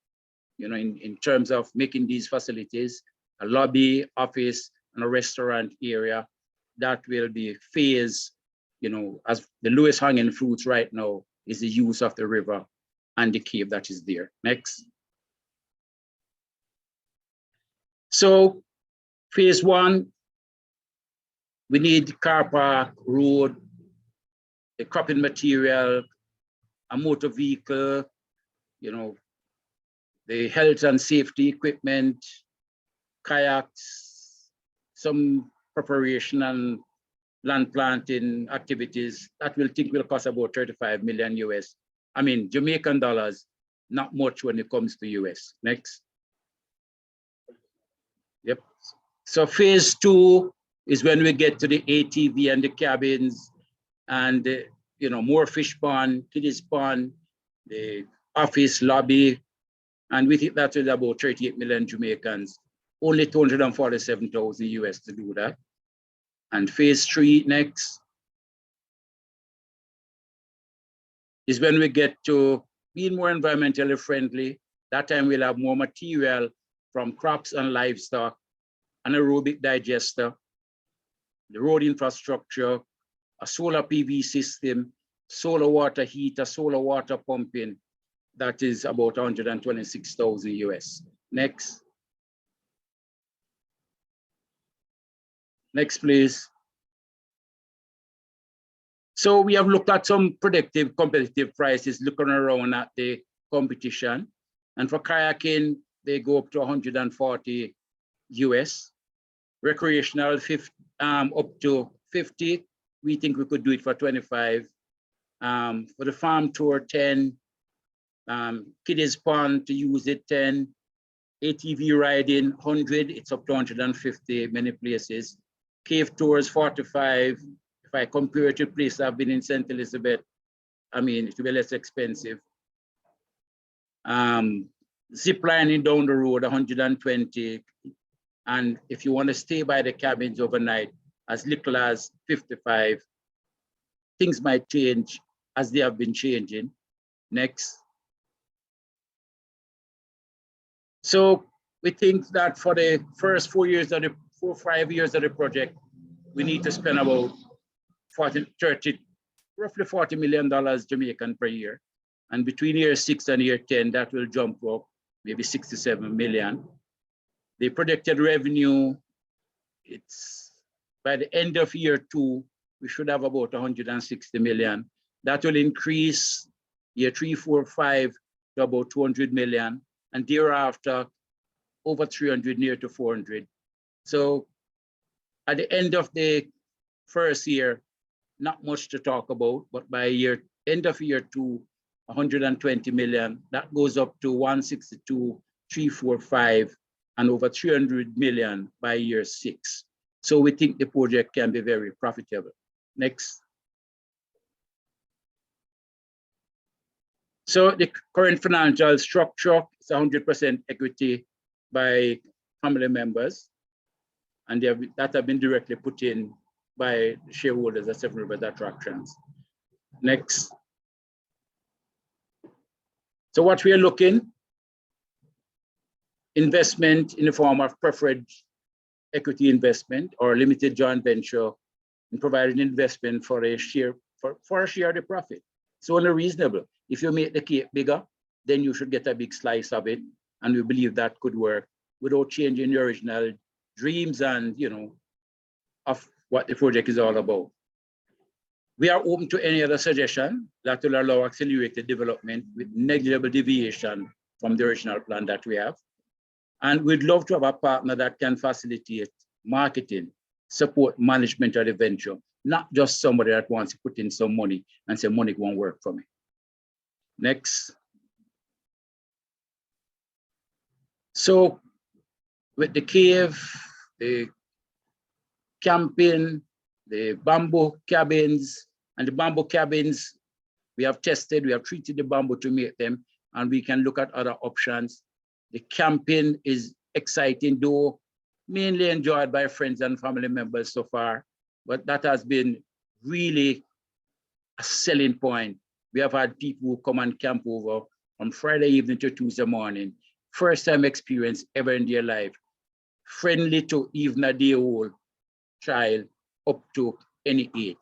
in terms of making these facilities, a lobby, office, and a restaurant area that will be phased, as the lowest hanging fruits right now is the use of the river and the cave that is there. Next. So phase 1, we need car park, road, the cropping material, a motor vehicle, the health and safety equipment, kayaks, some preparation and land planting activities that will cost about 35 million US. I mean, Jamaican dollars, not much when it comes to US. Next. Yep. So phase 2 is when we get to the ATV and the cabins and more fish pond, kiddies pond, the office lobby, and we think that is about 38 million Jamaicans, only 247,000 US to do that. And phase 3 next is when we get to being more environmentally friendly. That time we'll have more material from crops and livestock, an aerobic digester, the road infrastructure, a solar PV system, solar water heater, solar water pumping. That is about 126,000 US. Next. Next, please. So we have looked at some predictive competitive prices, looking around at the competition. And for kayaking, they go up to 140 US. Recreational, up to 50. We think we could do it for 25. For the farm tour, 10. Kiddies pond to use it, 10. ATV riding, 100. It's up to 150 many places. Cave tours, 45. If I compare it to places I've been in St. Elizabeth, I mean, it will be less expensive. Zip lining down the road, 120. And if you want to stay by the cabins overnight, as little as 55. Things might change as they have been changing. Next. So we think that for the first 4 years of the 4 or 5 years of the project, we need to spend about roughly $40 million Jamaican per year. And between year 6 and year 10, that will jump up maybe 67 million. The projected revenue, it's by the end of year 2, we should have about 160 million. That will increase year 3, 4, 5 to about 200 million. And thereafter, over 300, near to 400. So at the end of the first year, not much to talk about, but by end of year 2, 120 million, that goes up to 162, 345 and over 300 million by year 6. So we think the project can be very profitable. Next. So the current financial structure is 100% equity by family members, and that have been directly put in by shareholders at Seven Rivers Attractions. Next. So what we are looking, investment in the form of preferred equity investment or limited joint venture and providing investment for a share for a share of the profit. It's only reasonable. If you make the cake bigger, then you should get a big slice of it. And we believe that could work without changing the original dreams and, you know, of what the project is all about. We are open to any other suggestion that will allow accelerated development with negligible deviation from the original plan that we have. And we'd love to have a partner that can facilitate marketing, support management of the venture, not just somebody that wants to put in some money and say money won't work for me. Next. So with the cave, the camping, the bamboo cabins, and the bamboo cabins, we have tested, we have treated the bamboo to make them, and we can look at other options. The camping is exciting, though mainly enjoyed by friends and family members so far, but that has been really a selling point. We have had people who come and camp over from Friday evening to Tuesday morning. First time experience ever in their life. Friendly to even a day-old child up to any age.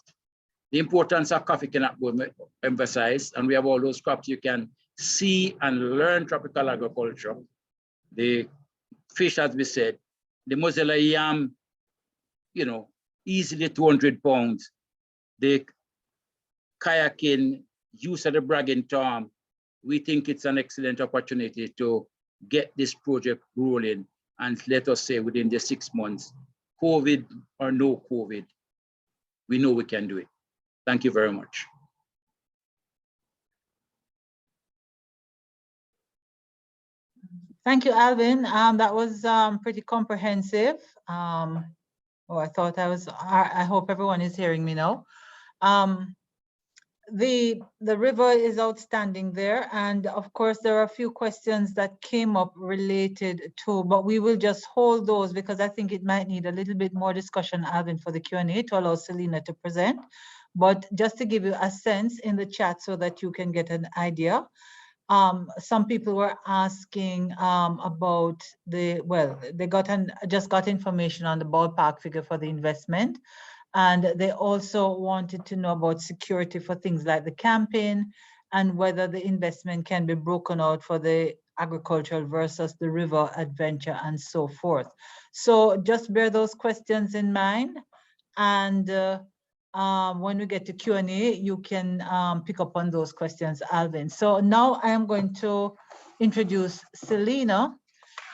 The importance of coffee cannot be emphasized, and we have all those crops you can see and learn tropical agriculture. The fish, as we said, the Mozilla yam, you know, easily 200 pounds. The kayaking, use of the bragging term, we think it's an excellent opportunity to get this project rolling, and let us say within the 6 months, COVID or no COVID, we know we can do it. Thank you very much. Thank you, Alvin. That was pretty comprehensive. I thought I hope everyone is hearing me now. The river is outstanding there, and of course there are a few questions that came up related to, but we will just hold those because I think it might need a little bit more discussion, Alvin, for the Q&A to allow Selena to present. But just to give you a sense in the chat so that you can get an idea, some people were asking about they just got information on the ballpark figure for the investment. And they also wanted to know about security for things like the camping and whether the investment can be broken out for the agricultural versus the river adventure and so forth. So just bear those questions in mind. And when we get to Q&A, you can pick up on those questions, Alvin. So now I am going to introduce Selena.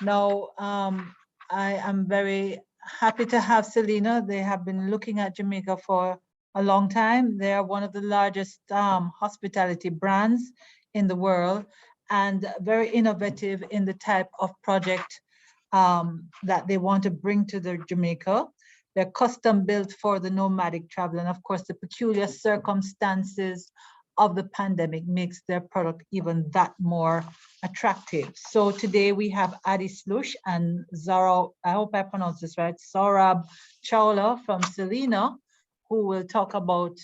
Now, I am very happy to have Selena. They have been looking at Jamaica for a long time. They are one of the largest hospitality brands in the world and very innovative in the type of project that they want to bring to the Jamaica. They're custom built for the nomadic travel. And of course, the peculiar circumstances of the pandemic makes their product even that more attractive. So today we have Adi Slush and Zara, I hope I pronounced this right, Saurabh Chawla from Selena, who will talk about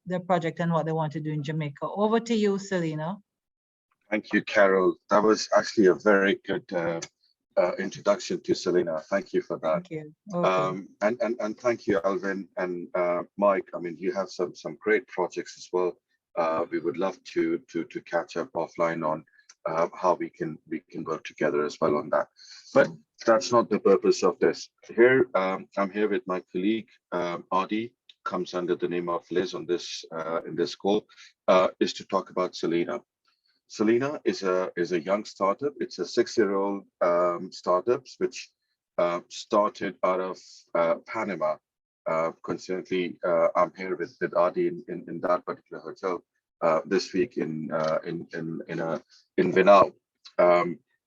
their project and what they want to do in Jamaica. Over to you, Selena. Thank you, Carol. That was actually a very good introduction to Selena. Thank you for that. Thank you. Okay. And thank you, Alvin and Mike. I mean, you have some great projects as well. We would love to catch up offline on how we can work together as well on that. But that's not the purpose of this. Here, I'm here with my colleague Adi, comes under the name of Liz on this in this call, is to talk about Selena. Selena is a young startup. It's a 6-year-old startup which started out of Panama. Coincidentally, I'm here with Adi in that particular hotel this week in Vinau.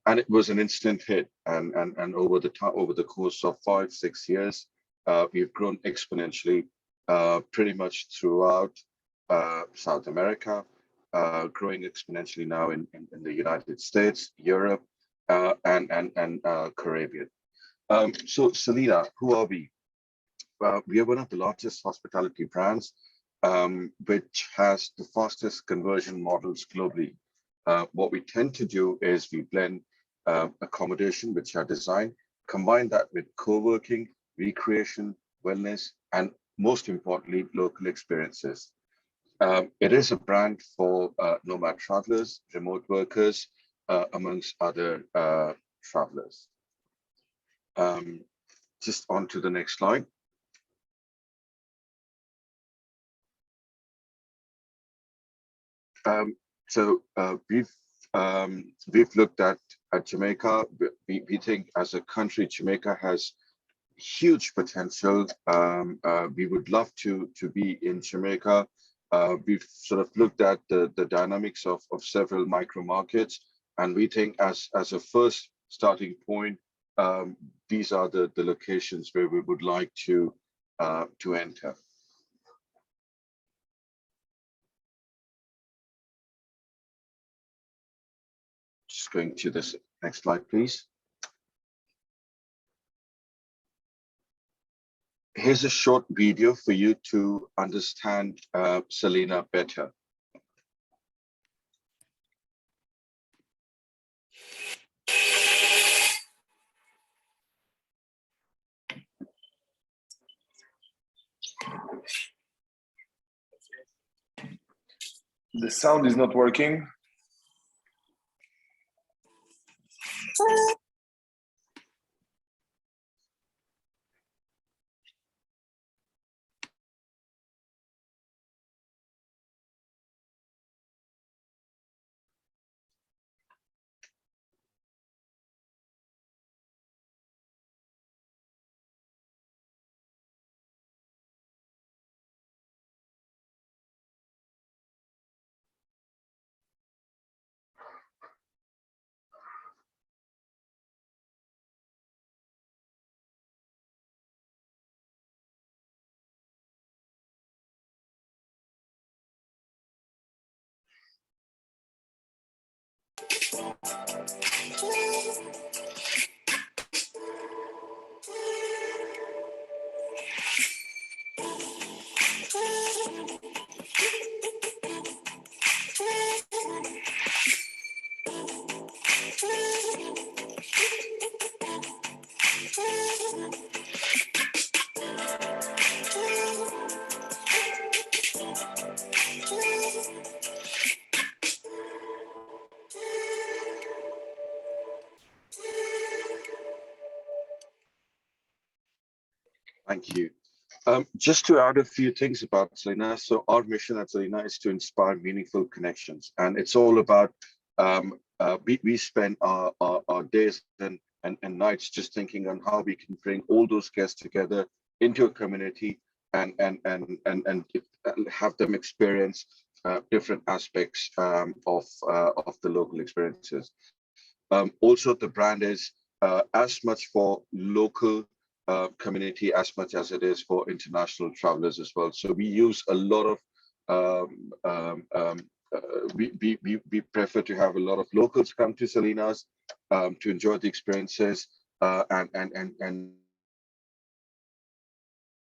and it was an instant hit. And over the course of 5-6 years, we've grown exponentially, pretty much throughout South America, growing exponentially now in the United States, Europe, and Caribbean. So Selena, who are we? We are one of the largest hospitality brands, which has the fastest conversion models globally. What we tend to do is we blend accommodation, which are designed, combine that with co-working, recreation, wellness, and most importantly, local experiences. It is a brand for nomad travelers, remote workers, amongst other travelers. Just on to the next slide. So we've looked at Jamaica. We think as a country, Jamaica has huge potential. We would love to be in Jamaica. We've sort of looked at the dynamics of several micro markets, and we think as a first starting point, these are the locations where we would like to enter. Just going to this next slide, please. Here's a short video for you to understand Selena better. The sound is not working. Thank you. Just to add a few things about Selena. So our mission at Selena is to inspire meaningful connections. And it's all about, we spend our days and nights just thinking on how we can bring all those guests together into a community and have them experience different aspects of the local experiences. Also, the brand is as much for local community as much as it is for international travelers as well. So we use a lot of we prefer to have a lot of locals come to Selena's to enjoy the experiences, and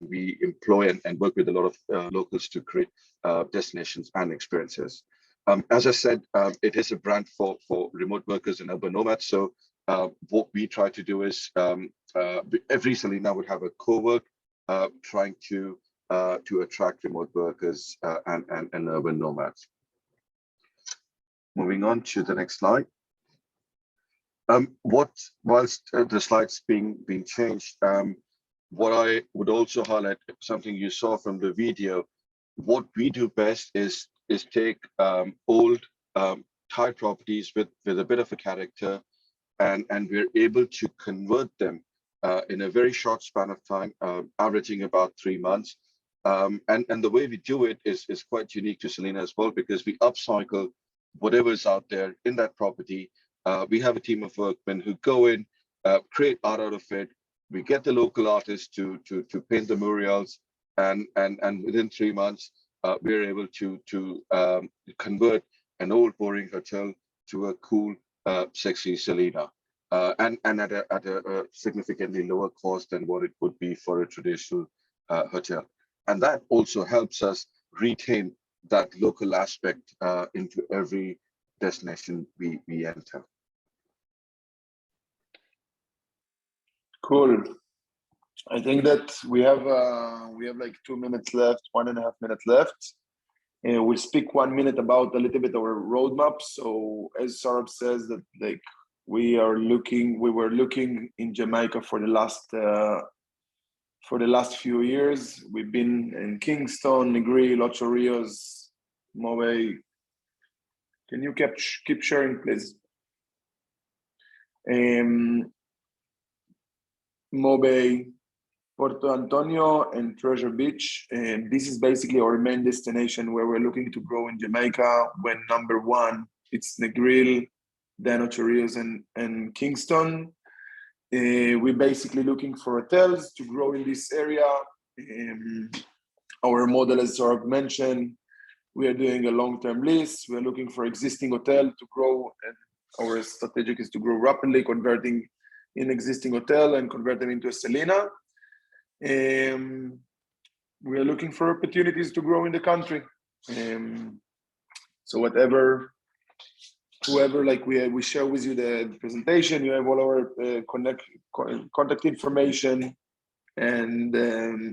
we employ and work with a lot of locals to create destinations and experiences. As I said, it is a brand for remote workers and urban nomads. So what we try to do is every Selena would have a co-work trying to attract remote workers and urban nomads. Moving on to the next slide. Whilst the slides being changed, what I would also highlight, something you saw from the video, what we do best is take old Thai properties with a bit of a character, and we're able to convert them in a very short span of time, averaging about 3 months. And the way we do it is quite unique to Selena as well, because we upcycle whatever is out there in that property We have a team of workmen who go in, create art out of it. We get the local artists to paint the murals, and within 3 months, we're able to convert an old boring hotel to a cool, sexy Selena, and at a significantly lower cost than what it would be for a traditional hotel. And that also helps us retain that local aspect into every destination we enter. Cool. I think that we have like 2 minutes left, 1.5 minutes left. We'll speak 1 minute about a little bit our roadmap. So as Saurabh says, that like we were looking in Jamaica for the last few years. We've been in Kingston, Negril, Ocho Rios, Mobay. Can you keep sharing, please? Mobay, Puerto Antonio, and Treasure Beach. And this is basically our main destination where we're looking to grow in Jamaica. When number one, it's Negril, then Ocho Rios and Kingston. We're basically looking for hotels to grow in this area. Our model, as Saurabh mentioned, we are doing a long-term lease. We're looking for existing hotel to grow, and our strategic is to grow rapidly, converting in existing hotel and convert them into a Selena. We are looking for opportunities to grow in the country. So whoever, like we share with you the presentation, you have all our contact information, and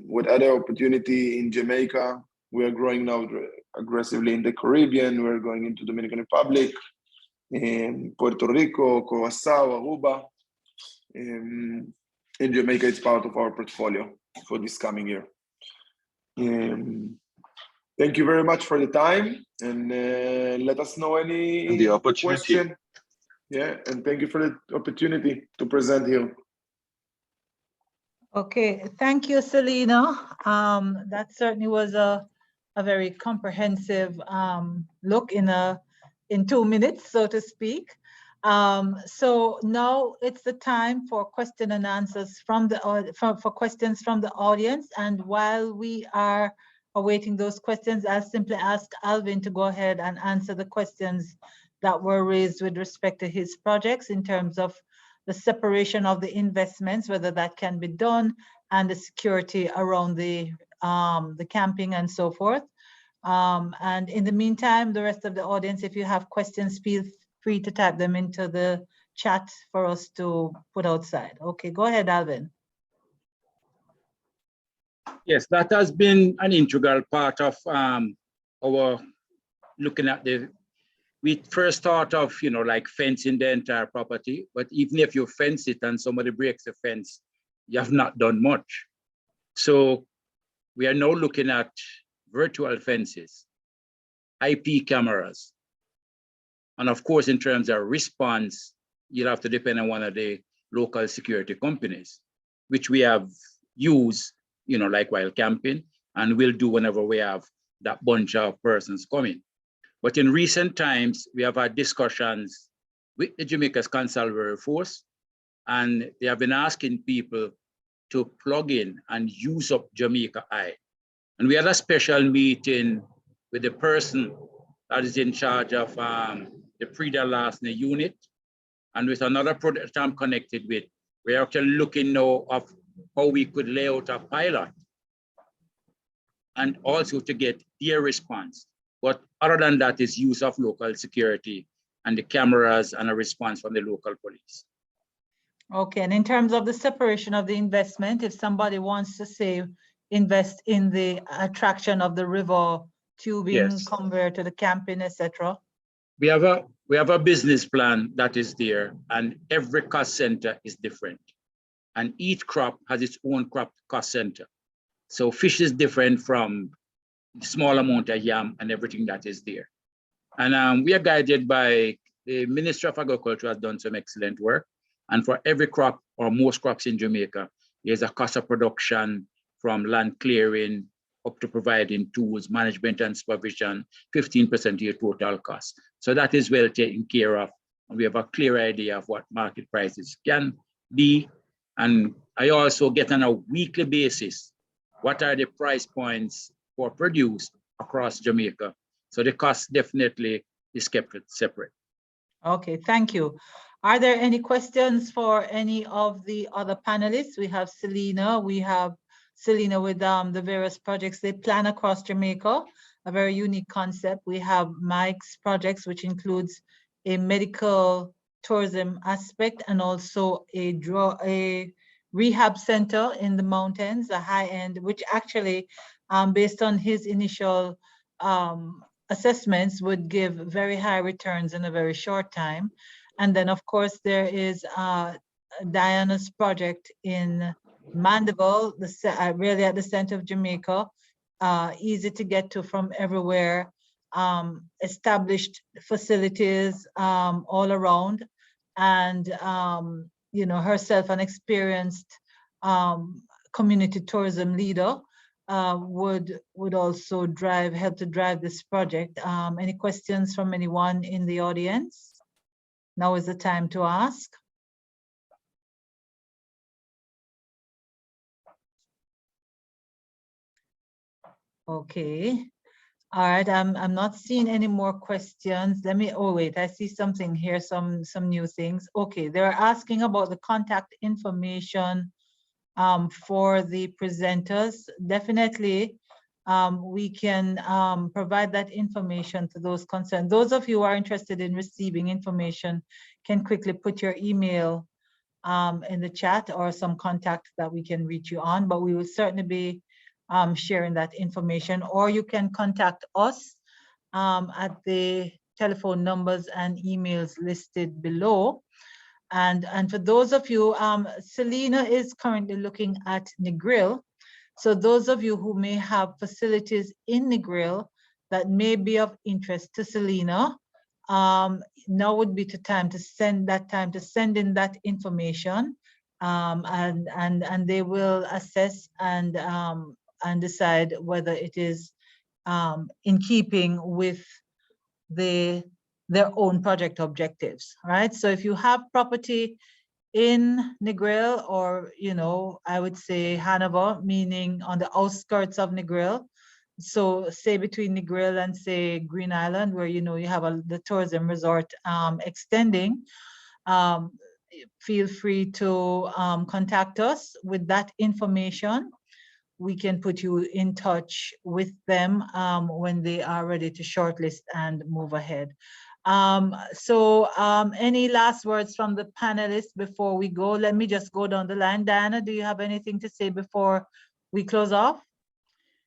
what other opportunity in Jamaica. We are growing now aggressively in the Caribbean. We're going into Dominican Republic, Puerto Rico, Curacao, Aruba. In Jamaica, it's part of our portfolio for this coming year. Thank you very much for the time, and let us know any and the opportunity. question. Yeah, and thank you for the opportunity to present here. Okay, thank you, Selena. That certainly was a very comprehensive look in 2 minutes, so to speak. So now it's the time for question and answers for questions from the audience. And while we are awaiting those questions, I'll simply ask Alvin to go ahead and answer the questions that were raised with respect to his projects in terms of the separation of the investments, whether that can be done, and the security around the camping and so forth. And in the meantime, the rest of the audience, if you have questions, feel free to type them into the chat for us to put outside. Okay, go ahead, Alvin. Yes, that has been an integral part of our looking at we first thought of, like fencing the entire property, but even if you fence it and somebody breaks the fence, you have not done much. So we are now looking at virtual fences, IP cameras. And of course, in terms of response, you'll have to depend on one of the local security companies, which we have used, like while camping, and we'll do whenever we have that bunch of persons coming. But in recent times, we have had discussions with the Jamaica's Constabulary Force, and they have been asking people to plug in and use up Jamaica Eye. And we had a special meeting with the person that is in charge of the Prida Last unit, and with another project I'm connected with. We're actually looking now of how we could lay out a pilot and also to get their response. But other than that is use of local security and the cameras and a response from the local police. Okay, and in terms of the separation of the investment, if somebody wants to say, invest in the attraction of the river tubing, Yes, compared to the camping, etc. we have a business plan that is there, and every cost center is different. And each crop has its own crop cost center. So fish is different from the small amount of yam and everything that is there. And we are guided by the Ministry of Agriculture has done some excellent work. And for every crop or most crops in Jamaica, there's a cost of production from land clearing up to providing tools, management and supervision, 15% of your total cost. So that is well taken care of We have a clear idea of what market prices can be. And I also get on a weekly basis, what are the price points for produce across Jamaica? So the cost definitely is kept separate. Okay, thank you. Are there any questions for any of the other panelists? We have Selena. We have Selena with the various projects they plan across Jamaica, a very unique concept. We have Mike's projects, which includes a medical tourism aspect and also a rehab center in the mountains, a high end, which actually, based on his initial assessments, would give very high returns in a very short time. And then, of course, there is Diana's project in Mandeville, really at the center of Jamaica, easy to get to from everywhere, established facilities all around, and you know, herself an experienced community tourism leader would also help to drive this project. Any questions from anyone in the audience? Now is the time to ask. Okay. All right, I'm not seeing any more questions. Let me, oh wait, I see something here, some new things. Okay, they're asking about the contact information for the presenters. Definitely, we can provide that information to those concerned. Those of you who are interested in receiving information can quickly put your email in the chat or some contact that we can reach you on, but we will certainly be sharing that information, or you can contact us at the telephone numbers and emails listed below. And for those of you, Selena is currently looking at Negril. So those of you who may have facilities in Negril that may be of interest to Selena, now would be the time to send in that information, and they will assess and decide whether it is in keeping with their own project objectives, right? So if you have property in Negril, or, you know, I would say Hanover, meaning on the outskirts of Negril, so say between Negril and say Green Island, where, you know, you have the tourism resort extending, feel free to contact us with that information. We can put you in touch with them when they are ready to shortlist and move ahead. Any last words from the panelists before we go? Let me just go down the line. Diana, do you have anything to say before we close off?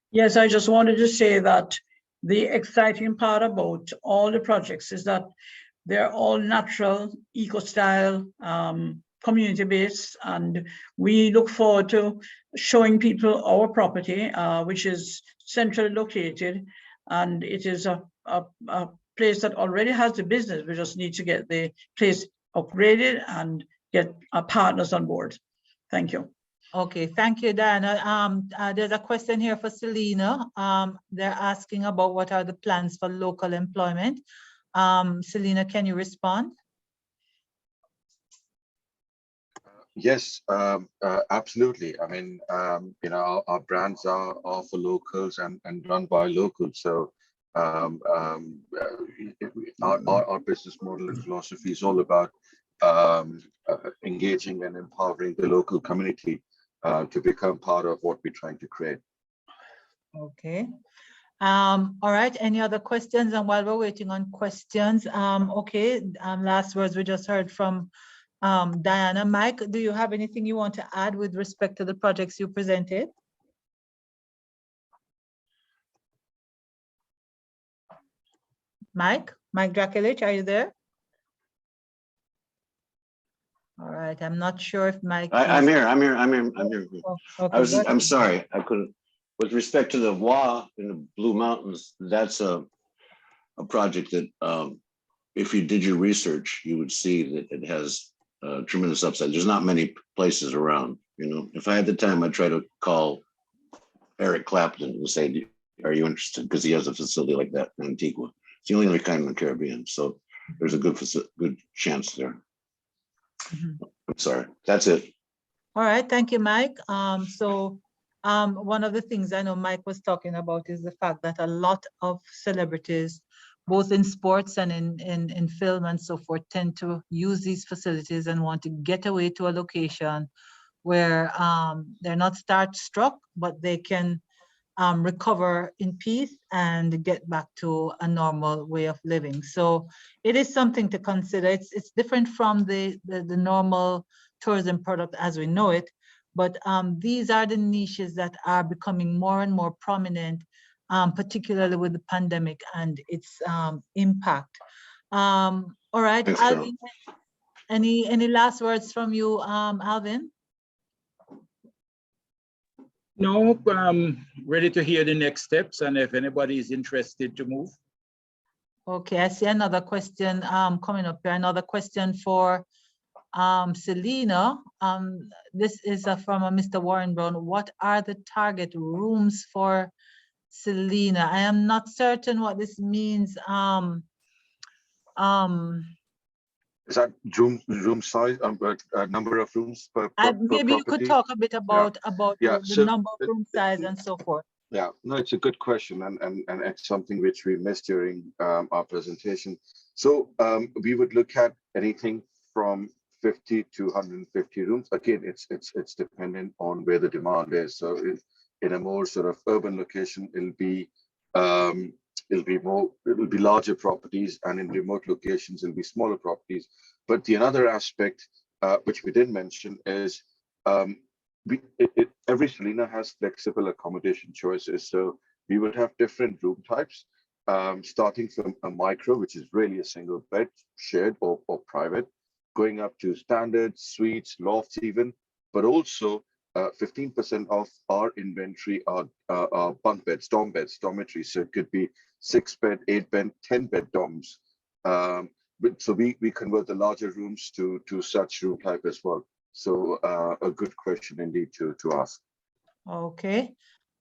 Yes, I just wanted to say that the exciting part about all the projects is that they're all natural, eco-style, community-based, and we look forward to showing people our property, which is centrally located, and it is a place that already has the business. We just need to get the place upgraded and get our partners on board. Thank you. Okay, thank you, Diana. There's a question here for Selena. They're asking about what are the plans for local employment. Selena, can you respond? Yes, absolutely. I mean, you know, our brands are for locals and run by locals. So our business model and philosophy is all about engaging and empowering the local community to become part of what we're trying to create. Okay. All right, any other questions? And while we're waiting on questions, okay, last words we just heard from Diana. Mike, do you have anything you want to add with respect to the projects you presented? Mike Drakulich, are you there? All right, I'm not sure if Mike. I'm here. Oh, okay, I'm sorry, I couldn't. With respect to the WA in the Blue Mountains, that's a project that if you did your research, you would see that it has tremendous upside. There's not many places around. You know, if I had the time, I'd try to call Eric Clapton and say, "Are you interested?" Because he has a facility like that in Antigua. It's the only other kind in the Caribbean. So there's a good chance there. Mhm. I'm sorry. That's it. All right, thank you, Mike. One of the things I know Mike was talking about is the fact that a lot of celebrities, both in sports and in film and so forth, tend to use these facilities and want to get away to a location where they're not starstruck, but they can recover in peace and get back to a normal way of living. So it is something to consider. It's different from the normal tourism product as we know it, but these are the niches that are becoming more and more prominent, particularly with the pandemic and its impact. All right, Thanks, Carol. Alvin, any last words from you, Alvin? No, ready to hear the next steps, and if anybody is interested to move. Okay, I see another question coming up here. Another question for Selena. This is from Mr. Warren Brown. What are the target rooms for Selena? I am not certain what this means. Is that room size, number of rooms per Maybe you could property? talk a bit about Yeah, the so number of room size and so forth. yeah, no, it's a good question, and it's something which we missed during our presentation. So we would look at anything from 50 to 150 rooms. Again, it's dependent on where the demand is. So in a more sort of urban location, it'll be larger properties, and in remote locations, it'll be smaller properties. But the another aspect, which we did mention, is every Selena has flexible accommodation choices. So we would have different room types, starting from a micro, which is really a single bed, shared or private, going up to standard, suites, lofts even, but also 15% of our inventory are bunk beds, dorm beds, dormitories. So it could be 6-bed, 8-bed, 10-bed dorms. So we convert the larger rooms to such room type as well. So a good question indeed to ask. Okay.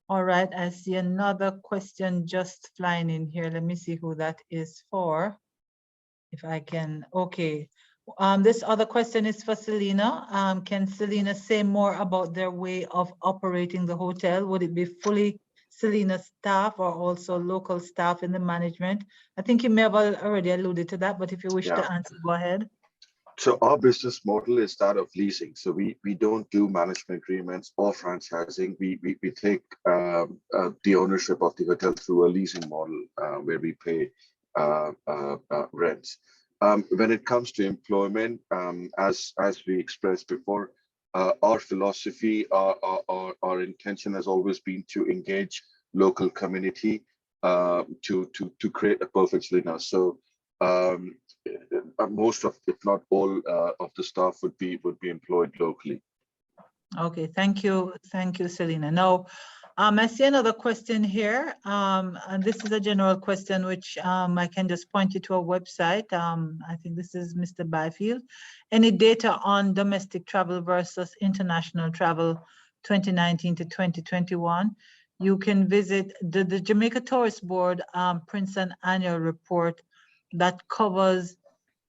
All right. I see another question just flying in here. Let me see who that is for. If I can. Okay. This other question is for Selena. Can Selena say more about their way of operating the hotel? Would it be fully Selena staff or also local staff in the management? I think you may have already alluded to that, but if you wish to answer, go ahead. So our business model is that of leasing. So we don't do management agreements or franchising. We take the ownership of the hotel through a leasing model where we pay rents. When it comes to employment, as we expressed before, our philosophy, our intention has always been to engage local community to create a perfect Selena. So most of, if not all, of the staff would be employed locally. Okay, thank you, Selena. Now, I see another question here, and this is a general question which I can just point you to a website. I think this is Mr. Byfield. Any data on domestic travel versus international travel 2019 to 2021? You can visit the Jamaica Tourist Board prints an annual report that covers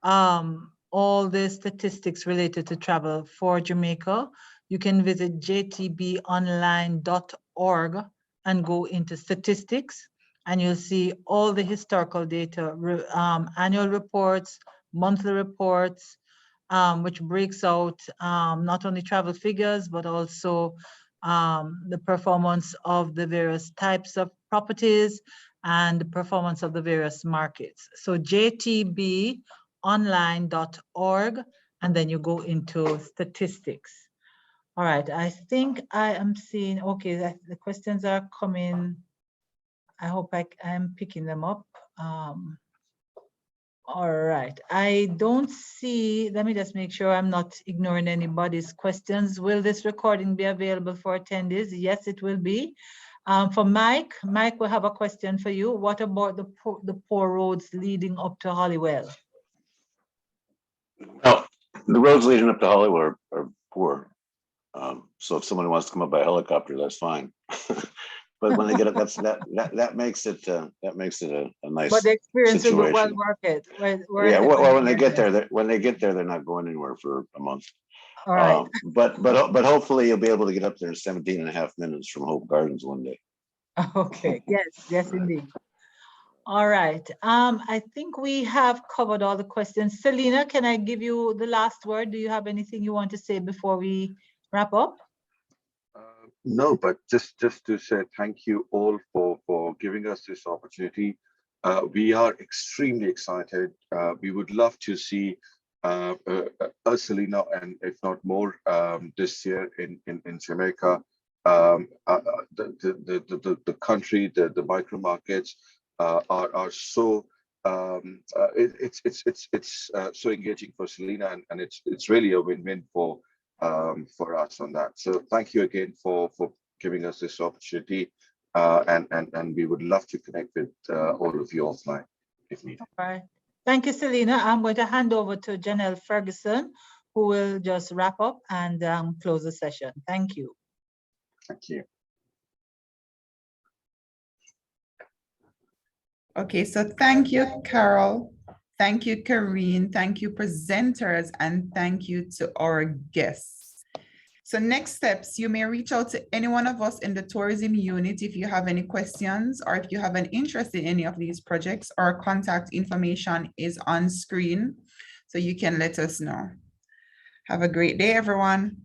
all the statistics related to travel for Jamaica. You can visit jtbonline.org and go into statistics, and you'll see all the historical data, annual reports, monthly reports, which breaks out not only travel figures, but also the performance of the various types of properties and the performance of the various markets. So jtbonline.org, and then you go into statistics. All right, I think I am seeing, okay, the questions are coming. I hope I am picking them up. All right, I don't see, let me just make sure I'm not ignoring anybody's questions. Will this recording be available for attendees? Yes, it will be. For Mike, we have a question for you. What about the poor roads leading up to Holywell? Well, the roads leading up to Hollywood are poor. So if someone wants to come up by helicopter, that's fine. but when they get it, that makes it a nice But the experience will be well situation. worth it. Yeah, well, when they get there, they're not going anywhere for a month. All right. But hopefully you'll be able to get up there in 17 and a half minutes from Hope Gardens one day. Okay. Yes, indeed. All right. I think we have covered all the questions. Selena, can I give you the last word? Do you have anything you want to say before we wrap up? No, but just to say thank you all for giving us this opportunity. We are extremely excited. We would love to see Selena, and if not more, this year in Jamaica. The country, the micro markets are so it's so engaging for Selena, and it's really a win-win for us on that. So thank you again for giving us this opportunity, and we would love to connect with all of you offline if needed. All right. Thank you, Selena. I'm going to hand over to Janelle Ferguson, who will just wrap up and close the session. Thank you. Thank you. Okay, so thank you, Carol. Thank you, Karine. Thank you, presenters, and thank you to our guests. So next steps, you may reach out to any one of us in the tourism unit if you have any questions or if you have an interest in any of these projects. Our contact information is on screen, so you can let us know. Have a great day, everyone.